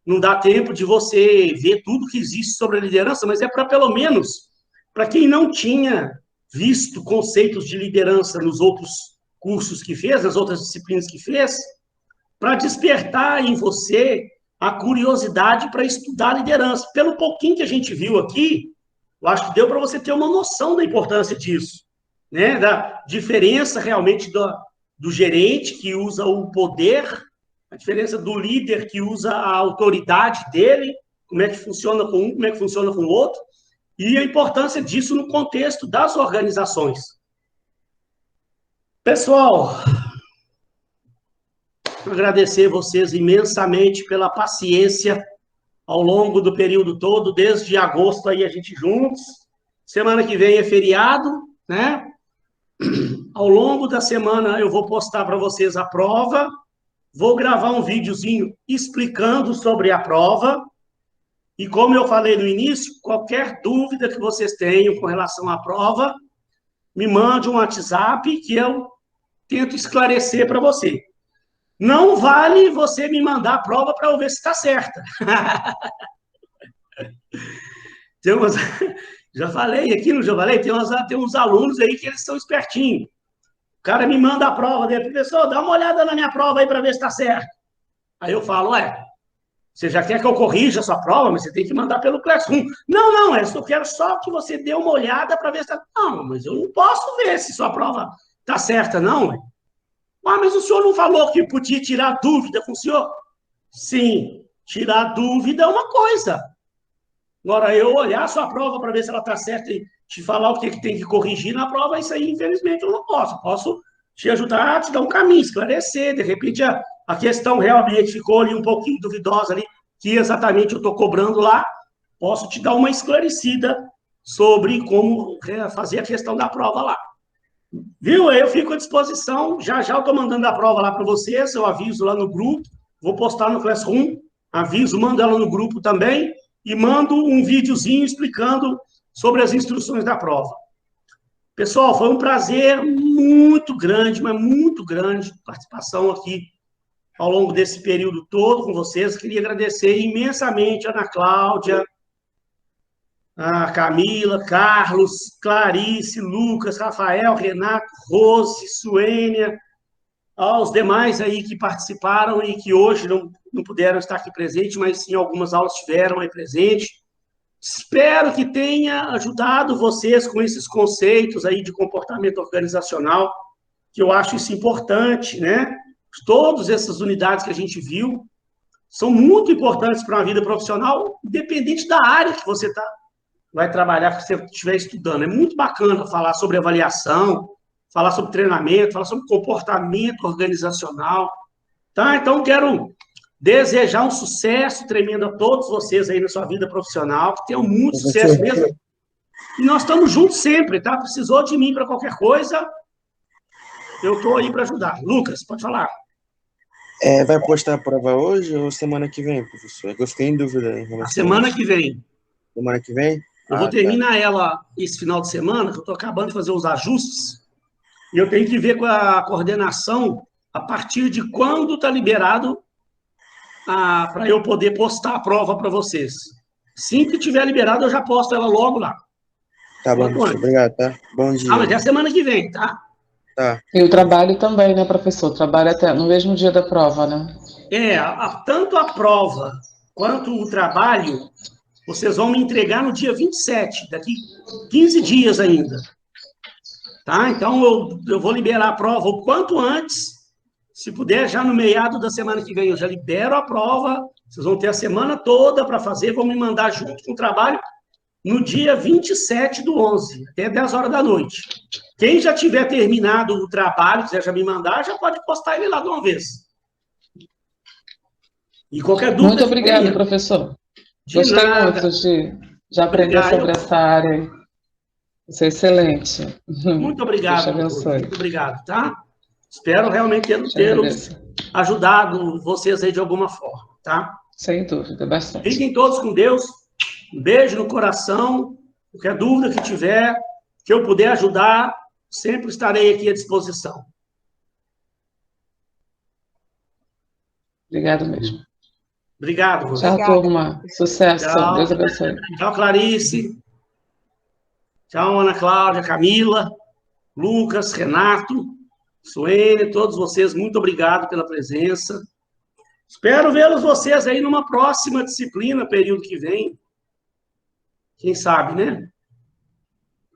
Não dá tempo de você ver tudo que existe sobre a liderança, mas é para, pelo menos, para quem não tinha visto conceitos de liderança nos outros cursos que fez, nas outras disciplinas que fez, para despertar em você a curiosidade para estudar liderança. Pelo pouquinho que a gente viu aqui, eu acho que deu para você ter uma noção da importância disso, né? Da diferença realmente do gerente que usa o poder, a diferença do líder que usa a autoridade dele, como é que funciona com um, como é que funciona com o outro, e a importância disso no contexto das organizações. Pessoal, agradecer vocês imensamente pela paciência ao longo do período todo, desde agosto aí a gente juntos. Semana que vem é feriado, né? Ao longo da semana eu vou postar para vocês a prova, vou gravar um videozinho explicando sobre a prova, e como eu falei no início, qualquer dúvida que vocês tenham com relação à prova, me mande um WhatsApp que eu tento esclarecer para você. Não vale você me mandar a prova para eu ver se está certa. Já falei aqui, não já falei? Tem uns alunos aí que eles são espertinhos. O cara me manda a prova dele, professor, dá uma olhada na minha prova aí para ver se está certo. Aí eu falo, você já quer que eu corrija a sua prova, mas você tem que mandar pelo Classroom. Não, eu quero só que você dê uma olhada para ver se está... Não, mas eu não posso ver se sua prova está certa, não. Mas o senhor não falou que podia tirar dúvida com o senhor? Sim, tirar dúvida é uma coisa. Agora, eu olhar a sua prova para ver se ela está certa e te falar o que tem que corrigir na prova, isso aí, infelizmente, eu não posso. Posso te ajudar a te dar um caminho, esclarecer. De repente, a questão realmente ficou ali um pouquinho duvidosa ali, que exatamente eu estou cobrando lá. Posso te dar uma esclarecida sobre como fazer a questão da prova lá. Viu? Eu fico à disposição. Já eu estou mandando a prova lá para vocês. Eu aviso lá no grupo. Vou postar no Classroom. Aviso, mando ela no grupo também. E mando um videozinho explicando sobre as instruções da prova. Pessoal, foi um prazer muito grande, mas muito grande, participação aqui ao longo desse período todo com vocês. Queria agradecer imensamente a Ana Cláudia, a Camila, Carlos, Clarice, Lucas, Rafael, Renato, Rose, Suênia, aos demais aí que participaram e que hoje não puderam estar aqui presentes, mas sim algumas aulas tiveram aí presente. Espero que tenha ajudado vocês com esses conceitos aí de comportamento organizacional, que eu acho isso importante, né? Todas essas unidades que a gente viu são muito importantes para uma vida profissional, independente da área que você vai trabalhar, que você estiver estudando. É muito bacana falar sobre avaliação, falar sobre treinamento, falar sobre comportamento organizacional, tá? Então, quero desejar um sucesso tremendo a todos vocês aí na sua vida profissional, que tenham muito sucesso mesmo. E nós estamos juntos sempre, tá? Precisou de mim para qualquer coisa, eu estou aí para ajudar. Lucas, pode falar. Vai postar a prova hoje ou semana que vem, professor? É que eu fiquei em dúvida em A relação a semana isso. que vem. Semana que vem? Eu vou Tá. terminar ela esse final de semana, que eu estou acabando de fazer os ajustes, e eu tenho que ver com a coordenação a partir de quando está liberado para eu poder postar a prova para vocês. Assim que tiver liberado, eu já posto ela logo lá. Tá bom, Quanto professor. antes. Obrigado, tá? Bom dia. Mas é a semana que vem, tá? Tá. E o trabalho também, né, professor? Trabalho até no mesmo dia da prova, né? Tanto a prova quanto o trabalho, vocês vão me entregar no dia 27, daqui 15 dias ainda. Tá? Então, eu vou liberar a prova o quanto antes. Se puder, já no meado da semana que vem, eu já libero a prova. Vocês vão ter a semana toda para fazer, vão me mandar junto com o trabalho no dia 27/11, até 10 horas da noite. Quem já tiver terminado o trabalho, quiser já me mandar, já pode postar ele lá de uma vez. E qualquer dúvida... Muito obrigada, professor. Gostei muito de aprender sobre essa área. Isso é excelente. Muito obrigado, Deus te abençoe. muito obrigado, tá? Espero realmente ter agradeço. ajudado vocês aí de alguma forma, tá? Sem dúvida, bastante. Fiquem todos com Deus. Um beijo no coração. Qualquer dúvida que tiver, que eu puder ajudar, sempre estarei aqui à disposição. Obrigado mesmo. Obrigado, você. Tchau, turma. Sucesso. Tchau. Deus abençoe. Tchau, Clarice. Tchau, Ana Cláudia, Camila, Lucas, Renato, Suene, todos vocês, muito obrigado pela presença. Espero vê-los vocês aí numa próxima disciplina, período que vem. Quem sabe, né?